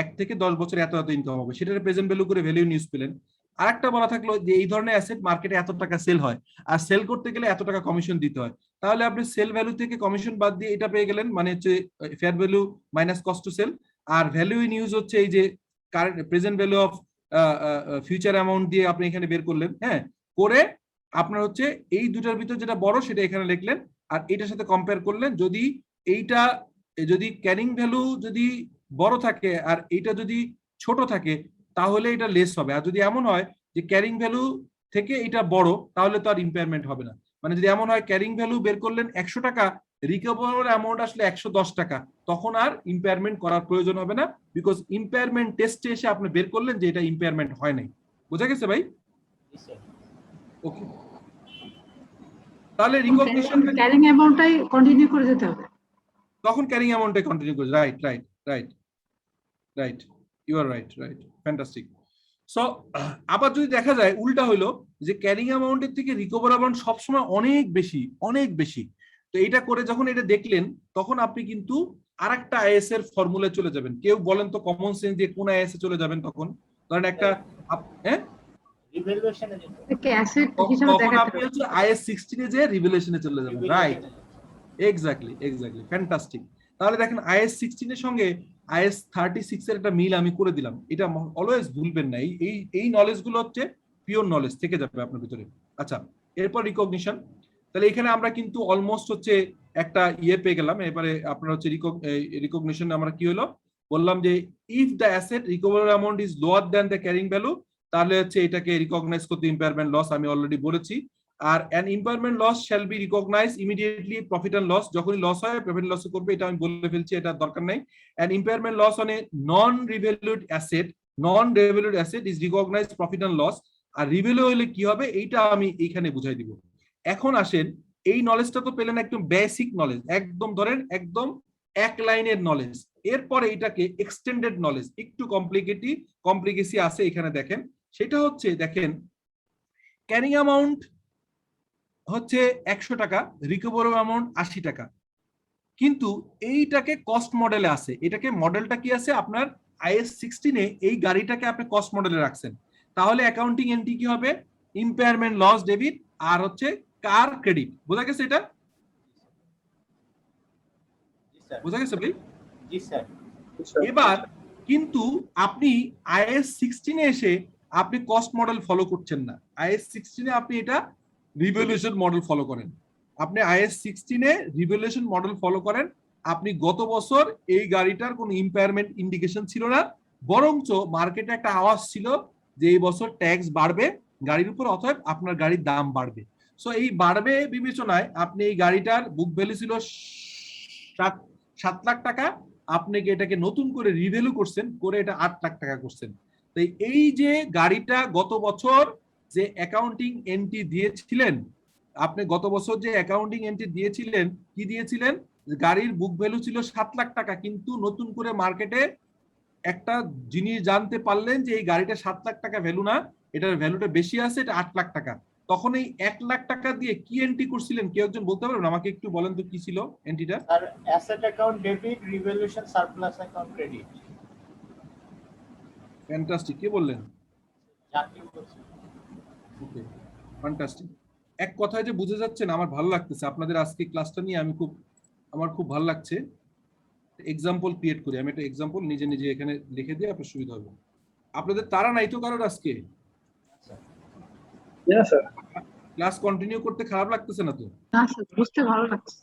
1 থেকে 10 বছরে এত এত ইনকাম হবে, সেটার প্রেজেন্ট ভ্যালু করে ভ্যালু নিউজ পেলেন। আরেকটা বলা থাকলো যে এই ধরনের অ্যাসেট মার্কেটে এত টাকা সেল হয়, আর সেল করতে গেলে এত টাকা কমিশন দিতে হয়। তাহলে আপনি সেল ভ্যালু থেকে কমিশন বাদ দিয়ে এটা পেয়ে গেলেন, মানে হচ্ছে fair value minus cost to sell. আর ভ্যালু ইন ইউজ হচ্ছে এই যে current present value of future amount দিয়ে আপনি এখানে বের করলেন, হ্যাঁ, করে আপনার হচ্ছে এই দুটার ভিতর যেটা বড় সেটা এখানে লিখলেন, আর এটার সাথে কম্পেয়ার করলেন। যদি এইটা যদি ক্যারিং ভ্যালু যদি বড় থাকে আর এইটা যদি ছোট থাকে, তাহলে এটা লেস হবে। আর যদি এমন হয় যে ক্যারিং ভ্যালু থেকে এটা বড়, তাহলে তো আর ইম্পায়ারমেন্ট হবে না। মানে যদি এমন হয় ক্যারিং ভ্যালু বের করলেন 100 টাকা, রিকভারেবল অ্যামাউন্ট আসলে 110 টাকা, তখন আর ইম্পায়ারমেন্ট করার প্রয়োজন হবে না, বিকজ ইম্পায়ারমেন্ট টেস্টে এসে আপনি বের করলেন যে এটা ইম্পায়ারমেন্ট হয় নাই। বোঝা গেছে ভাই? ওকে, তাহলে রিকগনিশন ক্যারিং অ্যামাউন্টটাই কন্টিনিউ করে যেতে হবে, তখন ক্যারিং অ্যামাউন্টটাই কন্টিনিউ করে। Right right right right, you are right right, fantastic. So আবার যদি দেখা যায় উল্টা হইলো যে ক্যারিং অ্যামাউন্টের থেকে রিকভার অ্যামাউন্ট সবসময় অনেক বেশি অনেক বেশি, তো এটা করে যখন এটা দেখলেন, তখন আপনি কিন্তু আরেকটা আইএস এর ফর্মুলায় চলে যাবেন। কেউ বলেন তো কমন সেন্স দিয়ে কোন আইএস এ চলে যাবেন তখন? ধরেন একটা হ্যাঁ রিভ্যালুয়েশনে যেতে অ্যাসেট হিসাবে তখন দেখাতে আপনি হবে। হচ্ছে আইএস 16 এ যে রিভ্যালুয়েশনে চলে যাবেন। Right, exactly exactly, fantastic. তাহলে দেখেন আইএস 16 এর সঙ্গে আইএস 36 এর একটা মিল আমি করে দিলাম। এটা অলওয়েজ ভুলবেন না, এই নলেজ গুলো হচ্ছে পিওর নলেজ থেকে যাবে আপনার ভিতরে। আচ্ছা, এরপর রিকগনিশন। তাহলে এখানে আমরা কিন্তু অলমোস্ট হচ্ছে একটা ইয়ে পেয়ে গেলাম। এবারে আপনার হচ্ছে রিকগনিশন আমরা কি হলো বললাম যে if the asset recoverable amount is lower than the carrying value, তাহলে হচ্ছে এটাকে রিকগনাইজ করতে ইম্পায়ারমেন্ট লস, আমি অলরেডি বলেছি। আর an impairment loss shall be recognized immediately profit and loss, যখনই লস হয় প্রফিট লস করবে, এটা আমি বলে ফেলছি, এটা দরকার নাই। an impairment loss on a non revalued asset is recognized profit and loss, আর রিভ্যালু হলে কি হবে এইটা আমি এইখানে বুঝাই দিব। এখন আসেন, এই নলেজটা তো পেলেন একদম বেসিক নলেজ, একদম ধরেন একদম এক লাইনের নলেজ। এরপরে এটাকে এক্সটেন্ডেড নলেজ, একটু কমপ্লিকেসি আছে এখানে দেখেন। সেটা হচ্ছে দেখেন ক্যারিং অ্যামাউন্ট হচ্ছে 100 টাকা, রিকভারেবল অ্যামাউন্ট 80 টাকা, কিন্তু এইটাকে কস্ট মডেলে আছে। এটাকে মডেলটা কি আছে আপনার আইএস 16 এ এই গাড়িটাকে আপনি কস্ট মডেলে রাখছেন। তাহলে অ্যাকাউন্টিং এন্ট্রি কি হবে? ইম্পায়ারমেন্ট লস ডেবিট আর হচ্ছে কার ক্রেডিট। বোঝা গেছে এটা? বোঝা গেছে ভাই? জি স্যার। এবার কিন্তু আপনি আইএস 16 এ এসে আপনি কস্ট মডেল ফলো করছেন না। আইএস 16 এ আপনি এটা রিভ্যালুয়েশন মডেল ফলো করেন। আপনি is 16 A revaluation model follow করেন। আপনি গত বছর এই গাড়িটার কোনো ইম্পায়ারমেন্ট ইন্ডিকেশন ছিল না, বরঞ্চ মার্কেটে একটা আওয়াজ ছিল যে এই বছর ট্যাক্স বাড়বে গাড়ির উপর, অতএব আপনার গাড়ির দাম বাড়বে। সো এই বাড়বে বিবেচনায় আপনি এই গাড়িটার বুক ভ্যালু ছিল 7 লাখ টাকা, আপনি এটাকে নতুন করে রিভ্যালু করছেন, করে এটা 8 লাখ টাকা করছেন। তাই এই যে গাড়িটা গত বছর যে অ্যাকাউন্টিং এন্ট্রি দিয়েছিলেন, আপনি গত বছর যে অ্যাকাউন্টিং এন্ট্রি দিয়েছিলেন, কি দিয়েছিলেন, গাড়ির বুক ভ্যালু ছিল 7 লাখ টাকা, কিন্তু নতুন করে মার্কেটে একটা জিনিস জানতে পারলেন যে এই গাড়িটা 7 লাখ টাকা ভ্যালু না, এটার ভ্যালুটা বেশি আছে, এটা 8 লাখ টাকা। তখন এই 1 লাখ টাকা দিয়ে কি এন্ট্রি করছিলেন, কেউ একজন বলতে পারবেন আমাকে? একটু বলেন তো কি ছিল এন্ট্রিটা। Sir asset account debit, revaluation surplus account credit. Fantastic, কে বললেন? জাকির বলছি। Okay, fantastic. এক কথায় যে বুঝে যাচ্ছেন, আমার ভালো লাগতেছে আপনাদের আজকে ক্লাসটা নিয়ে, আমার খুব ভালো লাগছে। এক্সাম্পল ক্রিয়েট করি, আমি একটা এক্সাম্পল নিজে নিজে এখানে লিখে দিয়ে আপনার সুবিধা হবে। আপনাদের তারা নাই তো কারোর আজকে? ক্লাস কন্টিনিউ করতে খারাপ লাগতেছে না তো? না স্যার, বুঝতে ভালো লাগছে।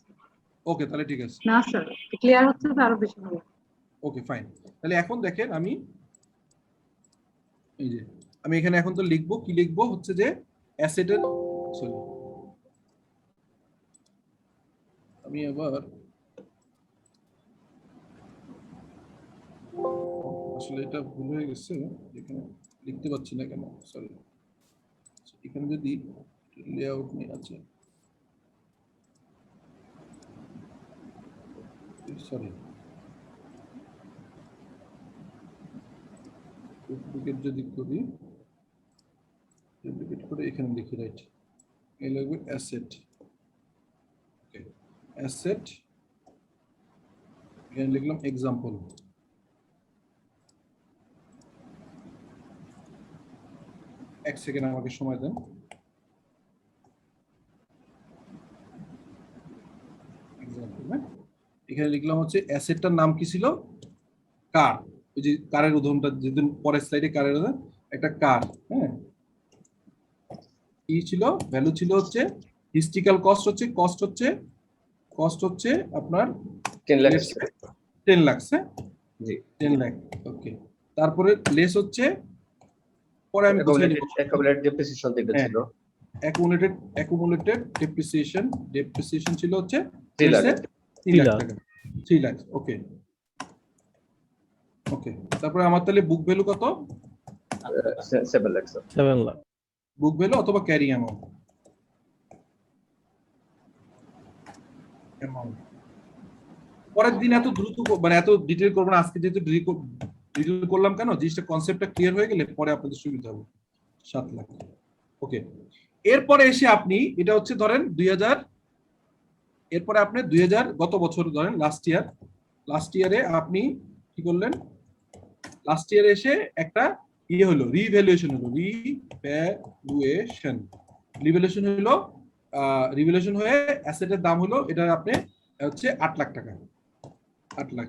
ওকে, তাহলে ঠিক আছে। না স্যার, ক্লিয়ার হচ্ছে তো আরো বেশি ভালো। ওকে, ফাইন। তাহলে এখন দেখেন, আমি এই যে আমি এখানে এখন তো লিখবো, কি লিখবো হচ্ছে যে অ্যাসেটের, সরি আমি আবার আসলে এটা ভুল হয়ে গেছে, এখানে লিখতে পারছি না কেন, সরি। এখানে যদি লেআউট নিয়ে আছে, সরি, ডুপ্লিকেট যদি করি, ডুপ্লিকেট করে এখানে লিখি, রাইট, এই লাগবে অ্যাসেট। ওকে, অ্যাসেট, এখানে লিখলাম এক্সাম্পল। এক সেকেন্ড আমাকে সময় দেন। এখানে লিখলাম হচ্ছে অ্যাসেটটার নাম কি ছিল, কার। ওই যে কারের উদাহরণটা যেদিন পরের স্লাইডে, কারের উদাহরণ, একটা কার, হ্যাঁ, কি ছিল, ভ্যালু ছিল হচ্ছে হিস্ট্রিক্যাল কস্ট হচ্ছে আপনার 10 লাখ। 10 লাখ, হ্যাঁ জি, 10 লাখ। ওকে, তারপরে লেস হচ্ছে, পরে আমি বুঝিয়ে দেব, অ্যাকুমুলেটেড ডেপ্রিসিয়েশন যেটা ছিল, অ্যাকুমুলেটেড ডেপ্রিসিয়েশন ছিল হচ্ছে 3 লাখ। 3 লাখ টাকা, 3 লাখ। ওকে, ওকে, তারপরে আমার তাহলে বুক ভ্যালু কত? 7 লাখ। 7 লাখ বুক ভ্যালু অথবা ক্যারি অ্যামাউন্ট। পরের দিন এত দ্রুত মানে এত ডিটেইল করব না, আজকে যেহেতু ডিটেইল করলাম কেন, জিনিসটা কনসেপ্টটা ক্লিয়ার হয়ে গেলে পরে আপনাদের সুবিধা হবে। 7 লাখ। ওকে, এরপরে এসে আপনি এটা হচ্ছে ধরেন 2000, এরপরে আপনি 2000 গত বছর ধরেন লাস্ট ইয়ারে আপনি কি করলেন, লাস্ট ইয়ারে এসে একটা ইয়ে হলো, রিভ্যালুয়েশন হয়ে অ্যাসেটের দাম হলো, এটা আপনি হচ্ছে 8 লাখ টাকা, 8 লাখ,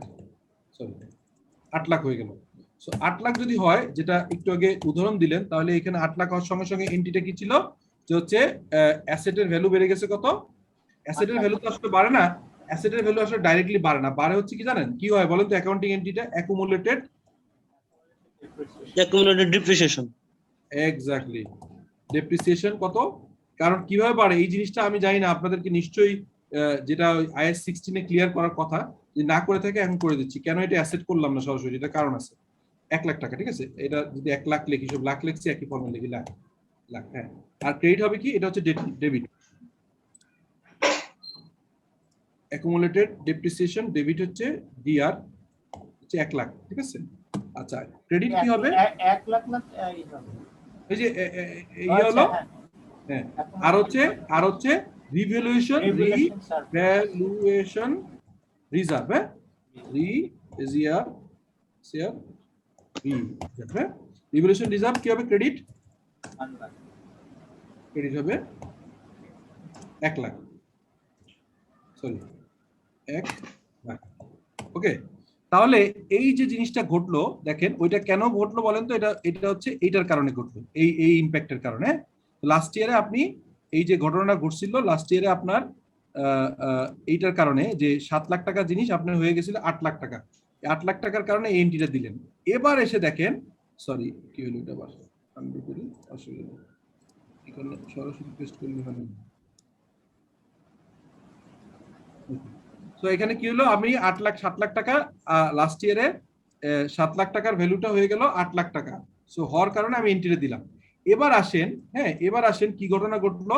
সরি 8 লাখ হয়ে গেল। সো 8 লাখ যদি হয়, যেটা একটু আগে উদাহরণ দিলেন, তাহলে এখানে 8 লাখ হওয়ার সঙ্গে সঙ্গে এন্ট্রিটা কি ছিল, যে হচ্ছে অ্যাসেটের ভ্যালু বেড়ে গেছে কত? অ্যাসেটের ভ্যালু তো আসলে বাড়ে না, অ্যাসেটের ভ্যালু আসলে ডাইরেক্টলি বাড়ে না, বাড়ে হচ্ছে কি জানেন কি হয় বলেন তো? অ্যাকাউন্টিং এন্ট্রিটা অ্যাকুমুলেটেড ডিপ্রিসিয়েশন। এক্স্যাক্টলি, ডেপ্রিসিয়েশন কত? কারণ কিভাবে বাড়ে এই জিনিসটা আমি জানি না, আপনাদেরকে নিশ্চয়ই যেটা IAS 16 এ ক্লিয়ার করার কথা, যে না করে থাকে এখন করে দিচ্ছি। কেন এটা অ্যাসেট করলাম না সরাসরি, এটা কারণ আছে। 1 লাখ টাকা, ঠিক আছে, এটা যদি 1 লাখ লিখি, সব লাখ লিখছি, একই ফর্মুলা লিখি, লাখ লাখ, হ্যাঁ। আর ক্রেডিট হবে কি, এটা হচ্ছে ডেবিট, অ্যাকুমুলেটেড ডেপ্রিসিয়েশন, ডেবিট হচ্ছে ডিআর, হচ্ছে 1 লাখ, ঠিক আছে। আচ্ছা, ক্রেডিট কি হবে? 1 লাখ না, এই হবে, এই যে এই হলো, হ্যাঁ, আর হচ্ছে রিভ্যালুয়েশন রিজার্ভ, হ্যাঁ, রিভ্যালুয়েশন রিজার্ভ কি হবে? ক্রেডিট হবে 1 লাখ, সরি 1 লাখ। ওকে, তাহলে এই যে জিনিসটা ঘটলো, দেখেন ওইটা কেন ঘটলো বলেন তো? এটা হচ্ছে এইটার কারণে ঘটলো, এই ইম্প্যাক্টের কারণে। লাস্ট ইয়ারে আপনি এই যে ঘটনাটা ঘটছিল, লাস্ট ইয়ারে আপনার এইটার কারণে যে 7 লাখ টাকা জিনিস আপনার হয়ে গেছিল 8 লাখ টাকা। 8 লাখ টাকার কারণে এই এন্ট্রিটা দিলেন। এবার এসে দেখেন, সরি কি হলো এটা, আবার আনডু করি, আসলে এখানে সরাসরি পেস্ট করলে হবে না। সো এখানে কি হলো, আমি 8 লাখ 7 লাখ টাকা লাস্ট ইয়ারে 7 লাখ টাকার ভ্যালুটা হয়ে গেল 8 লাখ টাকা। সো হওয়ার কারণে আমি এন্ট্রিটা দিলাম। এবার আসেন, হ্যাঁ এবার আসেন কি ঘটনা ঘটলো,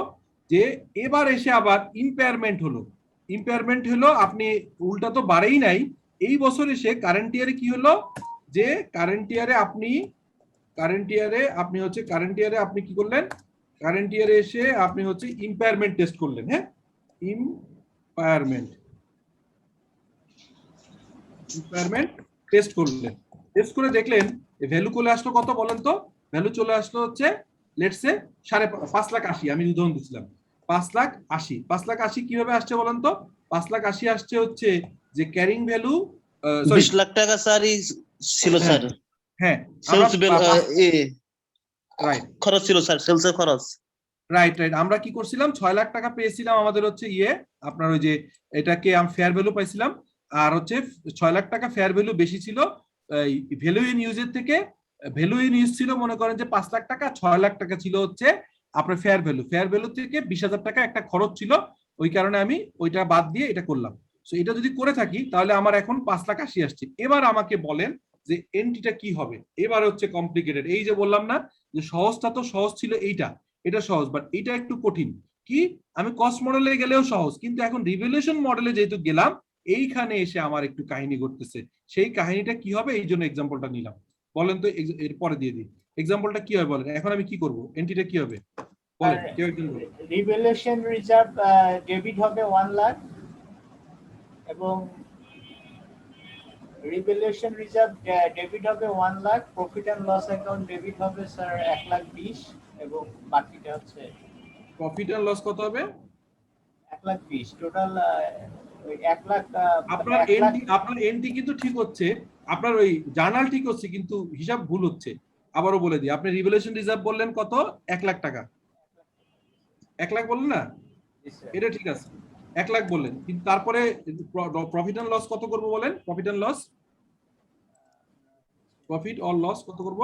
যে এবার এসে আবার ইম্পেয়ারমেন্ট হলো। ইম্পেয়ারমেন্ট হলো, আপনি উল্টা তো বাড়েই নাই, এই বছর এসে কারেন্ট ইয়ারে কি হলো, যে কারেন্ট ইয়ারে আপনি কি করলেন, কারেন্ট ইয়ারে এসে আপনি হচ্ছে ইম্পেয়ারমেন্ট টেস্ট করলেন। হ্যাঁ, ইম্পেয়ারমেন্ট টেস্ট করলেন, টেস্ট করে দেখলেন ভ্যালু চলে আসলো কত বলেন তো, ভ্যালু চলে আসলো হচ্ছে লেটস সে 5,80,000, আমি উদাহরণ দিচ্ছিলাম 5,80,000। 5,80,000 কিভাবে আসছে বলেন তো, 5,80,000 আসছে হচ্ছে যে ক্যারিং ভ্যালু 20 লাখ টাকা স্যার ছিল স্যার। হ্যাঁ রাইট খরচ ছিল স্যার, সেলসের খরচ। রাইট আমরা কি করছিলাম, 6 লাখ টাকা পেয়েছিলাম আমাদের হচ্ছে আপনার ওই যে এটাকে আমি ফেয়ার ভ্যালু পাইছিলাম, আর হচ্ছে 6 লাখ টাকা ফেয়ার ভ্যালু বেশি ছিল ভ্যালু ইন ইউজের থেকে। ভ্যালু ইন ইউজ ছিল মনে করেন যে 5 লাখ টাকা, 6 লাখ টাকা ছিল হচ্ছে আপনার ফেয়ার ভ্যালু থেকে 20,000 টাকা একটা খরচ ছিল, ওই কারণে আমি ওইটা বাদ দিয়ে এটা করলাম। সো এটা যদি করে থাকি তাহলে আমার এখন 5,80,000 আসছে। এবার আমাকে বলেন যে এন্ট্রিটা কি হবে, এবার হচ্ছে কমপ্লিকেটেড। এই যে বললাম না যে সহজটা তো সহজ ছিল, এটা সহজ, বাট এটা একটু কঠিন। কি, আমি কস্ট মডেলে গেলেও সহজ, কিন্তু এখন রিভ্যালুয়েশন মডেলে যেহেতু গেলাম, এইখানে এসে আমার একটু কাহিনী ঘটতেছে। সেই কাহিনীটা কি হবে, এই জন্য এক্সাম্পলটা নিলাম। বলেন তো, এর পরে দিয়ে দিই এক্সাম্পলটা কি হবে বলেন। এখন আমি কি করব, এন্ট্রিটা কি হবে বলেন, কেউ একজন বলেন। রিভ্যালুয়েশন রিজার্ভ ডেবিট হবে 1 লাখ, এবং রিভ্যালুয়েশন রিজার্ভ ডেবিট হবে 1 lakh, profit and loss account debit হবে স্যার 1,20,000, এবং বাকিটা হচ্ছে প্রফিট এন্ড লস কত হবে, 1,20,000 টোটাল। ওই 1 লাখ আপনার এন্ট্রি কিন্তু ঠিক হচ্ছে, আপনার ওই জার্নাল ঠিক হচ্ছে, কিন্তু হিসাব ভুল হচ্ছে। আবারও বলে দিই, আপনি রিভ্যালুয়েশন রিজার্ভ বললেন কত, 1 লাখ টাকা, 1 লাখ বললেন না, এটা ঠিক আছে 1 লাখ বললেন, কিন্তু তারপরে প্রফিট এন্ড লস কত করব বলেন, প্রফিট অর লস কত করব,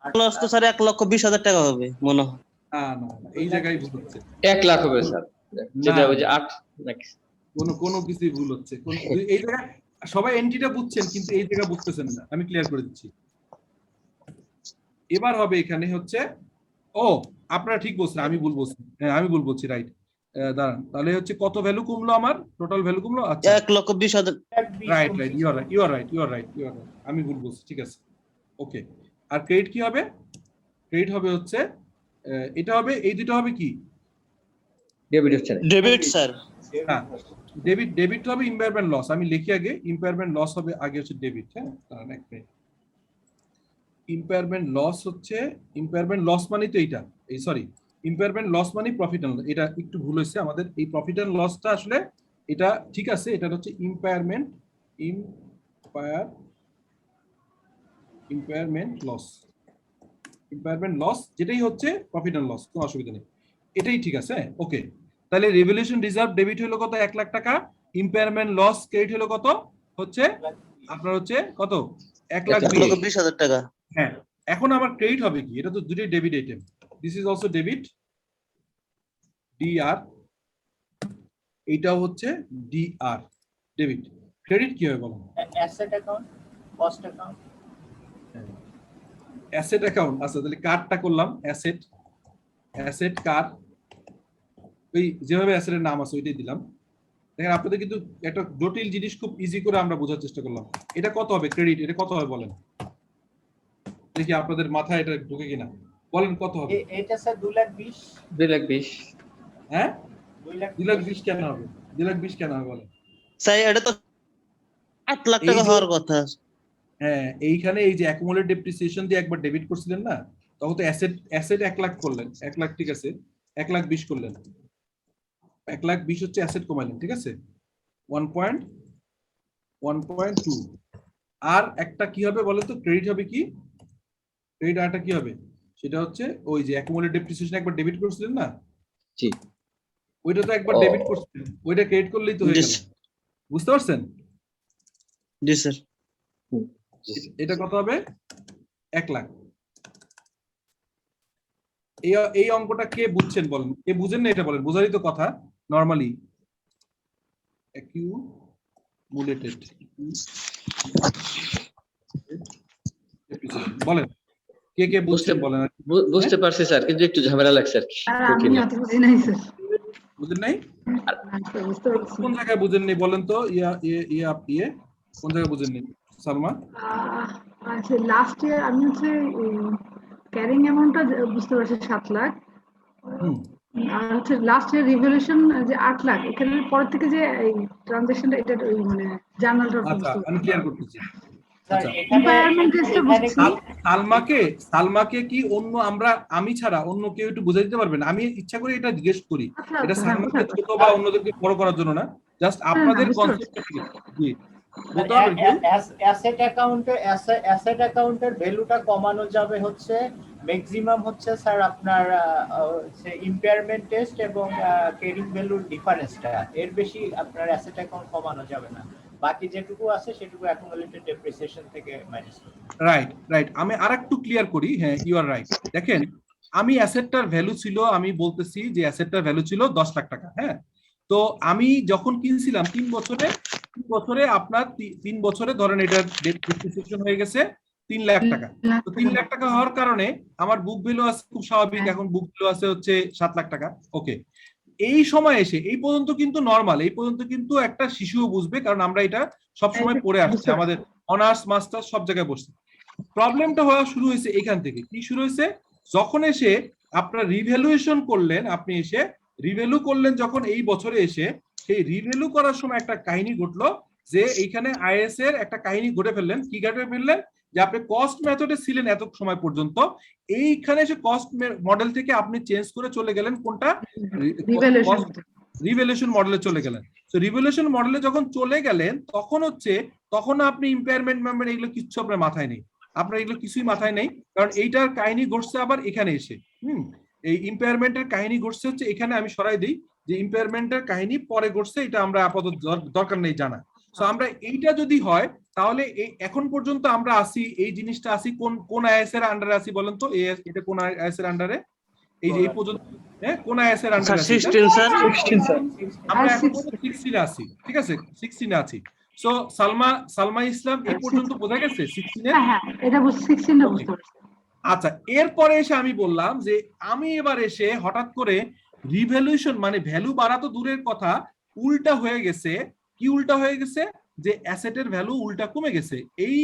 লস তো স্যার 1,20,000 টাকা হবে মনে হয়। না এই জায়গায় ভুল হচ্ছে, 1 লাখ হবে স্যার, যেটা ওই যে 8 নাকি কোনো কিছুই ভুল হচ্ছে। এই জায়গায় সবাই এন্ট্রিটা বুঝছেন, কিন্তু এই জায়গা বুঝতেছেন না, আমি ক্লিয়ার করে দিচ্ছি। এবার হবে এখানে হচ্ছে, ও আপনারা ঠিক বলছেন, আমি ভুল বলছি, হ্যাঁ আমি ভুল বলছি, রাইট। দাঁড়ান, তাহলে হচ্ছে কত ভ্যালু কমলো, আমার টোটাল ভ্যালু কমলো, আচ্ছা 1,20,000। রাইট ইউ আর রাইট, আমি ভুল বলছি, ঠিক আছে ওকে। আর ক্রেডিট কি হবে, ক্রেডিট হবে হচ্ছে এটা হবে, এই দুটো হবে কি, ডেবিট হচ্ছে না, ডেবিট স্যার। হ্যাঁ ডেবিট হবে ইম্পেয়ারমেন্ট লস, আমি লিখি আগে ইম্পেয়ারমেন্ট লস হবে আগে হচ্ছে ডেবিট। হ্যাঁ দাঁড়ান এক মিনিট, ইম্পেয়ারমেন্ট লস হচ্ছে, ইম্পেয়ারমেন্ট লস মানে তো এইটা, এই সরি ইম্পেয়ারমেন্ট লস মানে প্রফিট এন্ড লস, এটা একটু ভুল হয়েছে আমাদের, এই প্রফিট এন্ড লসটা আসলে এটা ঠিক আছে, এটা হচ্ছে ইম্পেয়ারমেন্ট লস, যেটাই হচ্ছে প্রফিট এন্ড লস, কোনো অসুবিধা নেই, এটাই ঠিক আছে ওকে। তাহলে রিভ্যালুয়েশন রিজার্ভ ডেবিট হলো কত, 1 লাখ টাকা, ইম্পেয়ারমেন্ট লস ক্রেডিট হলো কত, হচ্ছে আপনার হচ্ছে কত, 1,20,000 টাকা। হ্যাঁ এখন আমার ক্রেডিট হবে কি, এটা তো দুটোই debit item, this is also debit DR, এইটাও হচ্ছে ডিআর ডেবিট। ক্রেডিট কি হবে বলো, asset account, cost account, asset account. আচ্ছা তাহলে কার্ডটা করলাম অ্যাসেট কার্ড, ওই যেভাবে অ্যাসেটের নাম আছে ওইটাই দিলাম। দেখেন আপনাদের কিন্তু একটা জটিল জিনিস খুব ইজি করে আমরা বোঝার চেষ্টা করলাম। এটা কত হবে ক্রেডিট, এটা কত হবে বলেন দেখি, আপনাদের মাথায় এটা ঢুকে কিনা, বলেন কত হবে। এটা স্যার 2,20,000। 2,20,000 হ্যাঁ 2,20,000 কেন হবে, 2,20,000 কেন হবে বলেন। স্যার এটা তো 8 লাখ টাকা হওয়ার কথা। হ্যাঁ এইখানে এই যে অ্যাকুমুলেট ডেপ্রিসিয়েশন দিয়ে একবার ডেবিট করছিলেন না, তখন তো অ্যাসেট 1 লাখ করলেন, 1 লাখ ঠিক আছে, 1,20,000 করলেন, 1,20,000 হচ্ছে অ্যাসেট কমাইলেন, ঠিক আছে 1.2। আর একটা কি হবে বলেন তো, ক্রেডিট হবে কি, ক্রেডিট আরটা কি হবে, সেটা হচ্ছে ওই যে অ্যাকুমুলেট ডেপ্রিসিয়েশন একবার ডেবিট করছিলেন না, জি ওইটা তো একবার ডেবিট করছিলেন, ওইটা ক্রেডিট করলেই তো হয়ে গেল, বুঝতে পারছেন। জি স্যার। এটা কত হবে? 1 লাখ। এই অঙ্কটা কে বুঝছেন বলেন, কে বুঝেন না এটা বলেন, বোঝারই তো কথা নরমালি। অ্যাকিউমুলেটেড বলেন, কে কে বুঝছেন বলেন। বুঝতে পারছি স্যার, কিন্তু একটু ঝামেলা লাগছে আর কি। আর আমি অত বুঝি নাই স্যার। বুঝেন নাই? না স্যার, বুঝতে পারছি কোন না। জায়গায় বুঝেননি বলেন তো? কোন জায়গায় বুঝেননি সালমা? আচ্ছা, লাস্ট ইয়ার আমি হচ্ছে ক্যারিং অ্যামাউন্টটা বুঝতে পারছি 7 লাখ। হুম, আর হচ্ছে লাস্ট ইয়ার রিভ্যালুয়েশন যে 8 লাখ, এখানে পরের থেকে যে এই ট্রানজাকশনটা, এটা ওই মানে জার্নালটা আচ্ছা বুঝতে আমি পারছি। ক্লিয়ার করতেছি। স্যার আচ্ছা, Impairment test-টা বুঝছি। সালমাকে কি অন্য আমি ছাড়া অন্য কেউ একটু বুঝাই দিতে পারবেন? আমি ইচ্ছা করে এটা জিজ্ঞেস করি, আচ্ছা, এটা আচ্ছা, হ্যাঁ, সালমাকে বুঝতে ছোট পারছি। বা অন্যদেরকে বড় করার জন্য না, জাস্ট আপনাদের বুঝতে পারছি। কনসেপ্টটা জি বলতে পারবেন কেউ? অ্যাসেট অ্যাকাউন্টের ভ্যালুটা কমানো যাবে হচ্ছে ম্যাক্সিমাম হচ্ছে স্যার আপনার ইম্পেয়ারমেন্ট টেস্ট এবং ক্যারিং ভ্যালুর ডিফারেন্সটা, এর বেশি আপনার অ্যাসেট অ্যাকাউন্ট কমানো যাবে না। বাকি যেটুকু আছে সেটুকু অ্যাকুমুলেটেড ডেপ্রিসিয়েশন থেকে মাইনাস করতে হবে। রাইট, আমি আরেকটু ক্লিয়ার করি। হ্যাঁ, ইউ আর রাইট। দেখেন, আমি অ্যাসেটটার ভ্যালু ছিল, আমি বলতেছি যে অ্যাসেটটার ভ্যালু ছিল 10 লাখ টাকা। হ্যাঁ, তো আমি যখন কিনছিলাম 3 বছরে আপনার 3 বছরে ধরেন এটা ডেপ্রিসিয়েশন হয়ে গেছে 3 লাখ টাকা। তো 3 লাখ টাকা হওয়ার কারণে আমার বুক ভ্যালু আছে, খুব স্বাভাবিক, এখন বুক ভ্যালু আছে হচ্ছে 7 লাখ টাকা। ওকে, এই সময় এসে এই পর্যন্ত কিন্তু নরমাল, এই পর্যন্ত কিন্তু একটা শিশুও বুঝবে, কারণ আমরা এটা সব সময় পড়ে আসছি, আমাদের অনার্স মাস্টার্স সব জায়গায় বসছি। প্রবলেমটা হওয়া শুরু হয়েছে এখান থেকে। কি শুরু হয়েছে? যখন এসে আপনার রিভ্যালুয়েশন করলেন, আপনি এসে রিভ্যালু করলেন যখন এই বছরে এসে, সেই রিভ্যালু করার সময় একটা কাহিনী ঘটলো, যে এইখানে আইএস এর একটা কাহিনী ঘটে ফেললেন। কি ঘটে ফেললেন? যে আপনি কস্ট মেথডে ছিলেন এত সময় পর্যন্ত, এইখানে এসে কস্ট মডেল থেকে আপনি চেঞ্জ করে চলে গেলেন কোনটা? রিভ্যালুয়েশন মডেলে চলে গেলেন। তো রিভ্যালুয়েশন মডেলে যখন চলে গেলেন, তখন আপনি ইম্পেয়ারমেন্ট মেম্বার এগুলো কিচ্ছু আপনার মাথায় নেই, আপনার এগুলো কিছুই মাথায় নেই, কারণ এইটার কাহিনী ঘটছে আবার এখানে এসে। এই ইম্পেয়ারমেন্টের কাহিনী ঘটছে হচ্ছে এখানে, আমি সরাই দিই যে ইম্পেয়ারমেন্টের কাহিনী পরে ঘটছে, এটা আমরা আপাতত দরকার নেই জানা। তো আমরা এইটা যদি হয়, তাহলে এখন পর্যন্ত আমরা আসি, এই জিনিসটা আসি কোন আইএস এর আন্ডারে আসি বলেন তো? এটা কোন আইএস এর আন্ডারে? এই যে এই পর্যন্ত কোন আইএস এর আন্ডারে স্যার আসি? 16 স্যার। 16 স্যার। আমরা এখন পর্যন্ত 16 আছি, ঠিক আছে, 16 আছি। সো সালমা ইসলাম এই পর্যন্ত বোঝা গেছে 16 এর? হ্যাঁ, এটা 16টা বুঝতে পারছি। আচ্ছা, এরপরে এসে আমি বললাম যে আমি এবার এসে হঠাৎ করে রিভ্যালুয়েশন মানে ভ্যালু বাড়া তো দূরের কথা, উল্টা হয়ে গেছে। কি উল্টা হয়ে গেছে? যে অ্যাসেটের ভ্যালু উল্টা কমে গেছে। এই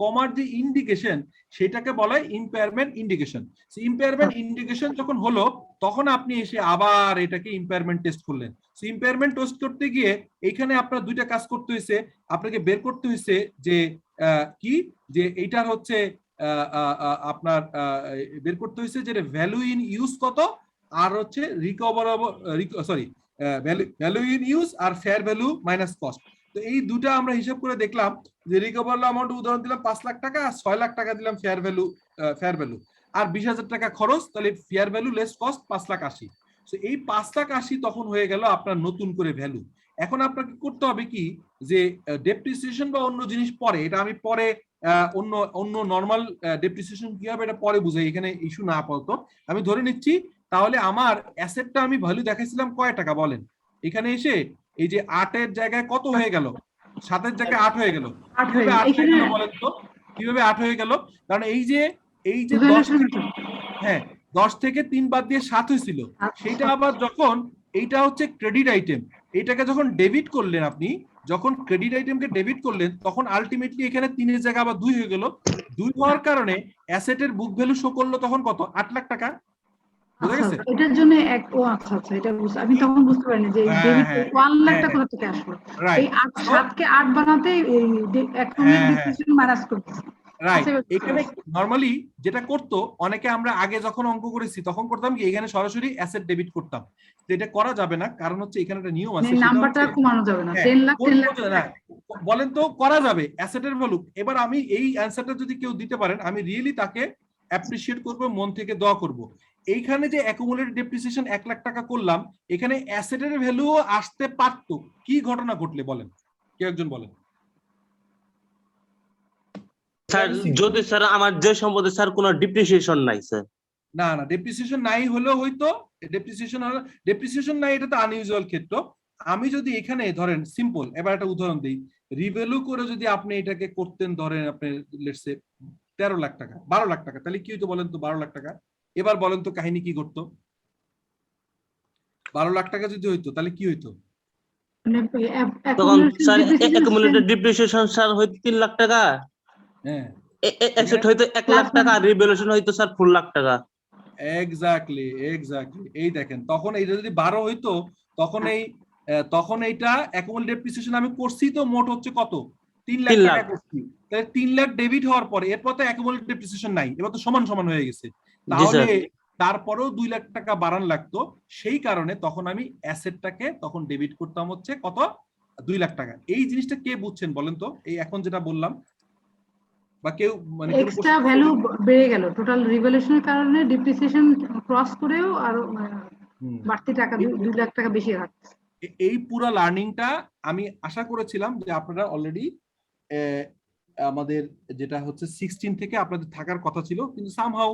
কমার যে ইন্ডিকেশন, সেটাকে বলা হয় ইম্পেয়ারমেন্ট ইন্ডিকেশন। ইম্পেয়ারমেন্ট ইন্ডিকেশন যখন হলো, তখন আপনি এসে আবার এটাকে ইম্পেয়ারমেন্ট টেস্ট করলেন। ইম্পেয়ারমেন্ট টেস্ট করতে গিয়ে এইখানে আপনার দুইটা কাজ করতে হয়েছে। আপনাকে বের করতে হয়েছে যে কি, যে এইটার হচ্ছে আপনার বের করতে হয়েছে যে ভ্যালু ইন ইউজ কত, আর হচ্ছে ভ্যালু ইন ইউজ আর ফেয়ার ভ্যালু মাইনাস কস্ট। তো এই দুটা আমরা হিসাব করে দেখলাম যে রিকভারেবল অ্যামাউন্ট উদাহরণ দিলাম 5 লাখ টাকা, আর 6 লাখ টাকা দিলাম ফেয়ার ভ্যালু, আর 20,000 টাকা খরচ, তাহলে ফেয়ার ভ্যালু লেস কস্ট 5,80,000। তো এই 5,80,000 তখন হয়ে গেল আপনার নতুন করে ভ্যালু। এখন আপনাকে করতে হবে কি, যে ডেপ্রিসিয়েশন বা অন্য জিনিস পরে, এটা আমি পরে অন্য নরমাল ডেপ্রিসিয়েশন কি হবে এটা পরে বুঝাই, এখানে ইস্যু না আপাতত। আমি ধরে নিচ্ছি তাহলে আমার অ্যাসেটটা আমি ভ্যালু দেখাইছিলাম কয় টাকা বলেন? এখানে এসে এই যে 8 এর জায়গায় কত হয়ে গেল? 7 এর জায়গায় 8 হয়ে গেল। কিভাবে 8 হয়ে গেল বলেন তো? কিভাবে 8 হয়ে গেল? কারণ এই যে 10 থেকে 3 বাদ দিয়ে 7 হয়েছিল, সেটা আবার যখন এইটা হচ্ছে ক্রেডিট আইটেম, এটাকে যখন ডেবিট করলেন, আপনি যখন ক্রেডিট আইটেমকে ডেবিট করলেন, তখন আলটিমেটলি এখানে 3 এর জায়গা আবার 2 হয়ে গেল। 2 হওয়ার কারণে অ্যাসেটের বুক ভ্যালু শো করলো তখন কত? 8 লাখ টাকা। বুঝা গেছে? এটার জন্য আচ্ছা, এটা আমি তখন বুঝতে পারিনি যে ডেবিট 1 লাখ টাকা কোথা থেকে আসলো। এই 7 কে 8 বানাতে এই ডেপ্রিসিয়েশন মাইনাস করতেছে। রাইট, এখানে নরমালি যেটা করতো অনেকে, আমরা আগে যখন অঙ্ক করেছি তখন করতাম কি, এখানে সরাসরি অ্যাসেট ডেবিট করতাম। তো এটা করা যাবে না, কারণ হচ্ছে এখানে একটা নিয়ম আছে, নাম্বারটা কমানো যাবে না। 10 লাখ বলেন তো করা যাবে অ্যাসেটের ভ্যালু। এবার আমি এই অ্যানসারটা যদি কেউ দিতে পারেন, আমি রিয়েলি তাকে অ্যাপ্রিশিয়েট করব, মন থেকে দোয়া করব। এইখানে যে অ্যাকুমুলেটেড ডেপ্রিসিয়েশন 1 লাখ টাকা করলাম, এখানে অ্যাসেটের ভ্যালুও আসতে পারতো। কি ঘটনা ঘটলে বলেন, কেউ একজন বলেন। স্যার যদি স্যার আমার যে সম্পদে স্যার কোনো ডিপ্রিসিয়েশন নাই স্যার, না না ডেপ্রিসিয়েশন নাই হলেও হয়তো ডেপ্রিসিয়েশন নাই, এটা তো আনইউজুয়াল ক্ষেত্র। আমি যদি এখানে ধরেন সিম্পল এবার একটা উদাহরণ দিই, রিভ্যালু করে যদি আপনি এটাকে করতেন ধরেন আপনি লেটস সে 13 লাখ টাকা 12 লাখ টাকা, তাহলে কি হইতো বলেন তো? 12 লাখ টাকা। এবার বলেন তো কাহিনী কি করতো? 12 লাখ টাকা যদি হইতো তাহলে কি হইতো? তখন স্যার অ্যাকুমুলেটেড ডিপ্রিসিয়েশন স্যার হয়তো 3 লাখ টাকা, হ্যাঁ অ্যাসেট হয়তো 1 লাখ টাকা, আর রিভ্যালুয়েশন হয়তো স্যার 4 লাখ টাকা। এক্স্যাক্টলি এই দেখেন, তখন এইটা যদি 12 হইতো তখন এইটা অ্যাকুমুলেটেড ডেপ্রিসিয়েশন আমি করছি তো মোট হচ্ছে কত? 3 লাখ 3 টাকা লাখ। করছি। তাহলে 3 লাখ ডেবিট হওয়ার পরে এরপর তো অ্যাকুমুলেটেড ডেপ্রিসিয়েশন নাই, এবার তো সমান সমান হয়ে গেছে। জি তাহলে স্যার। তারপরেও 2 লাখ টাকা বাড়ান লাগতো, সেই কারণে তখন আমি অ্যাসেটটাকে তখন ডেবিট করতাম হচ্ছে কত? 2 লাখ টাকা। এই জিনিসটা কে বুঝছেন বলেন তো? এই এখন যেটা বললাম, বা কেউ মানে কোনো এক্সট্রা question ভ্যালু করবেন? বেড়ে গেল টোটাল রিভ্যালুয়েশনের কারণে, ডিপ্রিসিয়েশন ক্রস করেও আরো হুম। বাড়তি টাকা 2 লাখ টাকা বেশি রাখছে। এই পুরো লার্নিংটা আমি আশা করেছিলাম যে আপনারা অলরেডি আমাদের যেটা হচ্ছে 16 থেকে আপনাদের থাকার কথা ছিল, কিন্তু সামহাউ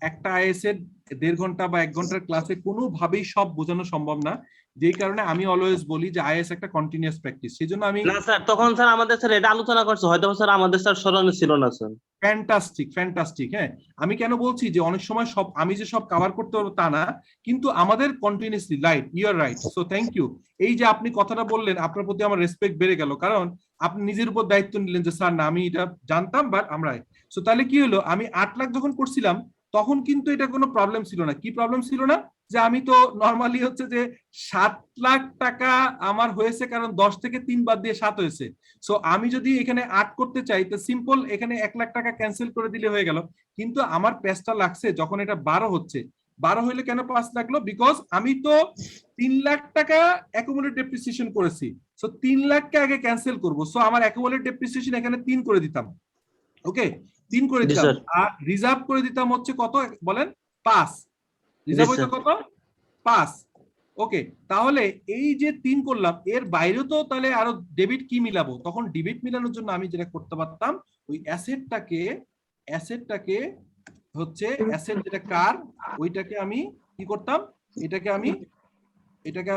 একটা আইএস এর 1.5 ঘন্টা বা 1 ঘন্টার ক্লাসে কোনোভাবেই সব বোঝানো সম্ভব না। যেই কারণে আমি অলওয়েজ বলি যে আইএস একটা কন্টিনিউয়াস প্র্যাকটিস। সেই জন্য আমি না স্যার, তখন স্যার আমাদের স্যার এটা আলোচনা করছে, হয়তো স্যার আমাদের স্যার স্মরণে ছিল না স্যার। ফ্যান্টাস্টিক। হ্যাঁ, আমি কেন বলছি যে অনেক সময় সব আমি যে সব কভার করতে পারবো তা না, কিন্তু আমাদের continuously you are right. So thank you. এই যে আপনি কথাটা বললেন, আপনার প্রতি আমার রেসপেক্ট বেড়ে গেল, কারণ আপনি নিজের উপর দায়িত্ব নিলেন যে স্যার না আমি এটা জানতাম বাট আমরা। সো তাহলে কি হলো, আমি 8 লাখ যখন করছিলাম তখন কিন্তু এটা কোনো প্রবলেম ছিল না। কি প্রবলেম ছিল না? যে আমি তো নর্মালি হচ্ছে যে 7 লাখ টাকা আমার হয়েছে, কারণ 10 থেকে 3 বাদ দিয়ে 7 হয়েছে। সো আমি যদি এখানে 8 করতে চাই তো সিম্পল এখানে 1 লাখ টাকা ক্যান্সেল করে দিলে হয়ে গেল। কিন্তু আমার পেজটা লাগছে যখন এটা 12 হচ্ছে। 12 হইলে কেন 5 লাগলো? বিকজ আমি তো 3 লাখ টাকা অ্যাকুমুলেটেড ডেপ্রিসিয়েশন করেছি। সো 3 লাখকে আগে ক্যান্সেল করব। সো আমার অ্যাকুমুলেটেড ডেপ্রিসিয়েশন এখানে 3 করে দিতাম। ওকে, 3 করে জি দিতাম। স্যার। আর রিজার্ভ করে দিতাম হচ্ছে কত বলেন? 5। রিজার্ভ হইতো কত? 5। ওকে, তাহলে এই যে 3 করলাম, এর বাইরেও তো তাহলে আরো ডেবিট কি মিলাবো? তখন ডেবিট মিলানোর জন্য আমি যেটা করতে পারতাম, ওই অ্যাসেটটাকে হচ্ছে অ্যাসেট যেটা কার, ওইটাকে আমি কি করতাম, এটাকে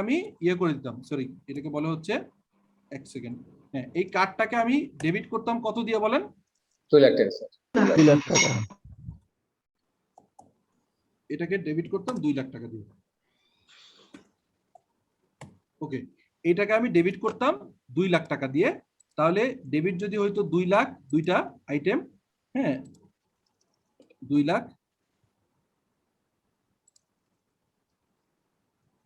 আমি ইয়ে করে দিতাম। সরি, এটাকে বলা হচ্ছে 1 সেকেন্ড। হ্যাঁ, এই কার্ডটাকে আমি ডেবিট করতাম কত দিয়ে বলেন? 2 লাখ টাকা স্যার। 2 লাখ টাকা। এটাকে ডেবিট করতাম 2 লাখ টাকা দিয়ে। ওকে, এটাকে আমি ডেবিট করতাম 2 লাখ টাকা দিয়ে। তাহলে ডেবিট যদি হয়তো 2 লাখ, দুইটা আইটেম, হ্যাঁ 2 লাখ।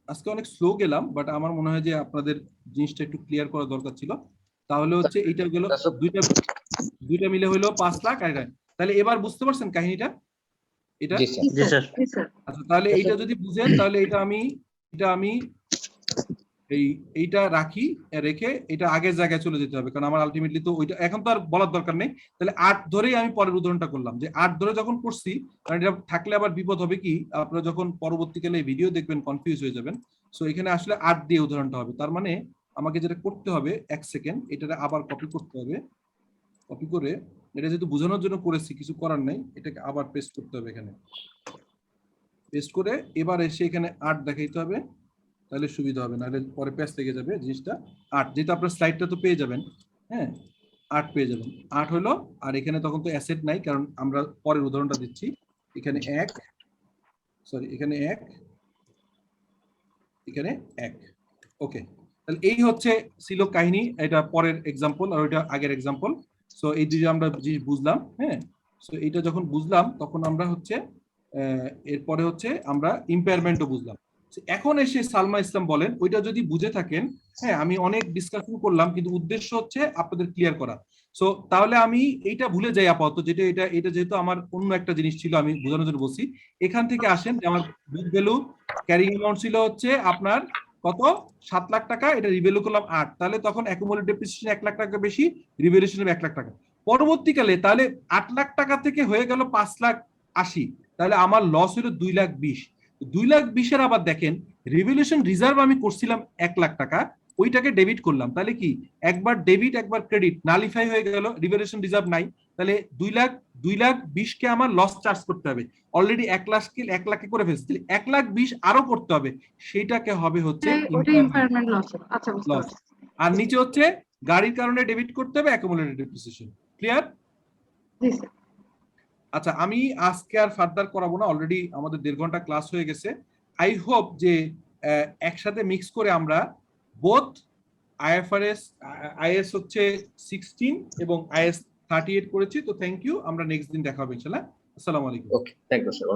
আজকে অনেক স্লো গেলাম, বাট আমার মনে হয় যে আপনাদের জিনিসটা একটু ক্লিয়ার করা দরকার ছিল। তাহলে হচ্ছে এইটা গেল দুইটা মিলে হইলো 5 লাখ। আর তাহলে এবার বুঝতে পারছেন কাহিনীটা? এটা জি স্যার। জি স্যার। আচ্ছা, তাহলে এইটা যদি বুঝেন তাহলে এটা আমি এইটা রাখি, রেখে এটা আগের জায়গায় চলে যেতে হবে, কারণ আমার আলটিমেটলি তো ওইটা এখন তো আর বলার দরকার নেই। তাহলে 8 ধরেই আমি পরের উদাহরণটা করলাম, যে 8 ধরে যখন করছি, কারণ এটা থাকলে আবার বিপদ হবে কি, আপনারা যখন পরবর্তীকালে ভিডিও দেখবেন কনফিউজ হয়ে যাবেন। সো এখানে আসলে 8 দিয়ে উদাহরণটা হবে। তার মানে আমাকে যেটা করতে হবে, 1 সেকেন্ড, এটা আবার কপি করতে হবে। কপি করে এটা যেহেতু বোঝানোর জন্য করেছি, কিছু করার নাই, এটাকে আবার পেস্ট করতে হবে এখানে। পেস্ট করে এবার এসে এখানে 8 দেখাইতে হবে, তাহলে সুবিধা হবে, নাহলে পরে পেজ থেকে যাবে জিনিসটা। 8 যেহেতু আপনার স্লাইডটা তো পেয়ে যাবেন, হ্যাঁ 8 পেয়ে যাবেন। 8 হলো, আর এখানে তখন তো অ্যাসেট নাই, কারণ আমরা পরের উদাহরণটা দিচ্ছি। এখানে 1, সরি এখানে 1, এখানে 1। ওকে, তাহলে এই হচ্ছে ছিল কাহিনী। এটা পরের এক্সাম্পল আর ওইটা আগের এক্সাম্পল। সো এই দুটো আমরা জিনিস বুঝলাম, হ্যাঁ। সো এইটা যখন বুঝলাম তখন আমরা হচ্ছে এরপরে হচ্ছে আমরা ইম্পেয়ারমেন্টও বুঝলাম। এখন এসে সালমা ইসলাম বলেন, ওইটা যদি বুঝে থাকেন, হ্যাঁ আমি অনেক ডিসকাশন করলাম, কিন্তু উদ্দেশ্য হচ্ছে আপনাদের ক্লিয়ার করা। সো তাহলে আমি এইটা ভুলে যাই আপাতত, যেটা এটা যেহেতু আমার অন্য একটা জিনিস ছিল, আমি বোঝানোর জন্য বলছি। এখান থেকে আসেন যে আমার বুক ভ্যালু ক্যারিং অ্যামাউন্ট ছিল হচ্ছে আপনার কত? 7 লাখ টাকা। এটা রিভ্যালু করলাম 8, তাহলে তখন অ্যাকুমুলেটেড ডেপ্রিসিয়েশন 1 লাখ টাকা বেশি, রিভ্যালুয়েশন 1 লাখ টাকা। পরবর্তীকালে তাহলে 8 লাখ টাকা থেকে হয়ে গেল 5 লাখ 80, তাহলে আমার লস হলো 2 লাখ 20। 2 লাখ 20 আবার দেখেন রিভ্যালুয়েশন রিজার্ভ আমি করছিলাম 1 লাখ টাকা, ওইটাকে ডেবিট করলাম। তাহলে কি একবার ডেবিট একবার ক্রেডিট নালিফাই হয়ে গেল, রিভ্যালুয়েশন রিজার্ভ নাই। তাহলে 2,20,000 কে আমার লস চার্জ করতে হবে। অলরেডি 1 লাখে করে ফেলছি, তাহলে 1,20,000 আরো করতে হবে, সেইটাকে হবে হচ্ছে ওটা ইম্পায়ারমেন্ট লস। আচ্ছা, বুঝতে লস। পারছি। আর নিচে হচ্ছে গাড়ির কারণে ডেবিট করতে হবে অ্যাকুমুলেটেড ডেপ্রিসিয়েশন। ক্লিয়ার? জি স্যার। আচ্ছা, আমি আজকে আর ফার্দার করাবো না, অলরেডি আমাদের 1.5 ঘন্টা ক্লাস হয়ে গেছে। আই হোপ যে একসাথে মিক্স করে আমরা বোথ আইএফআরএস আইএস হচ্ছে 16 এবং আইএস 38 করেছি। তো থ্যাংক ইউ, আমরা নেক্সট দিন দেখা হবে ইনশাআল্লাহ। আসসালামু আলাইকুম। ওকে, থ্যাংক ইউ স্যার।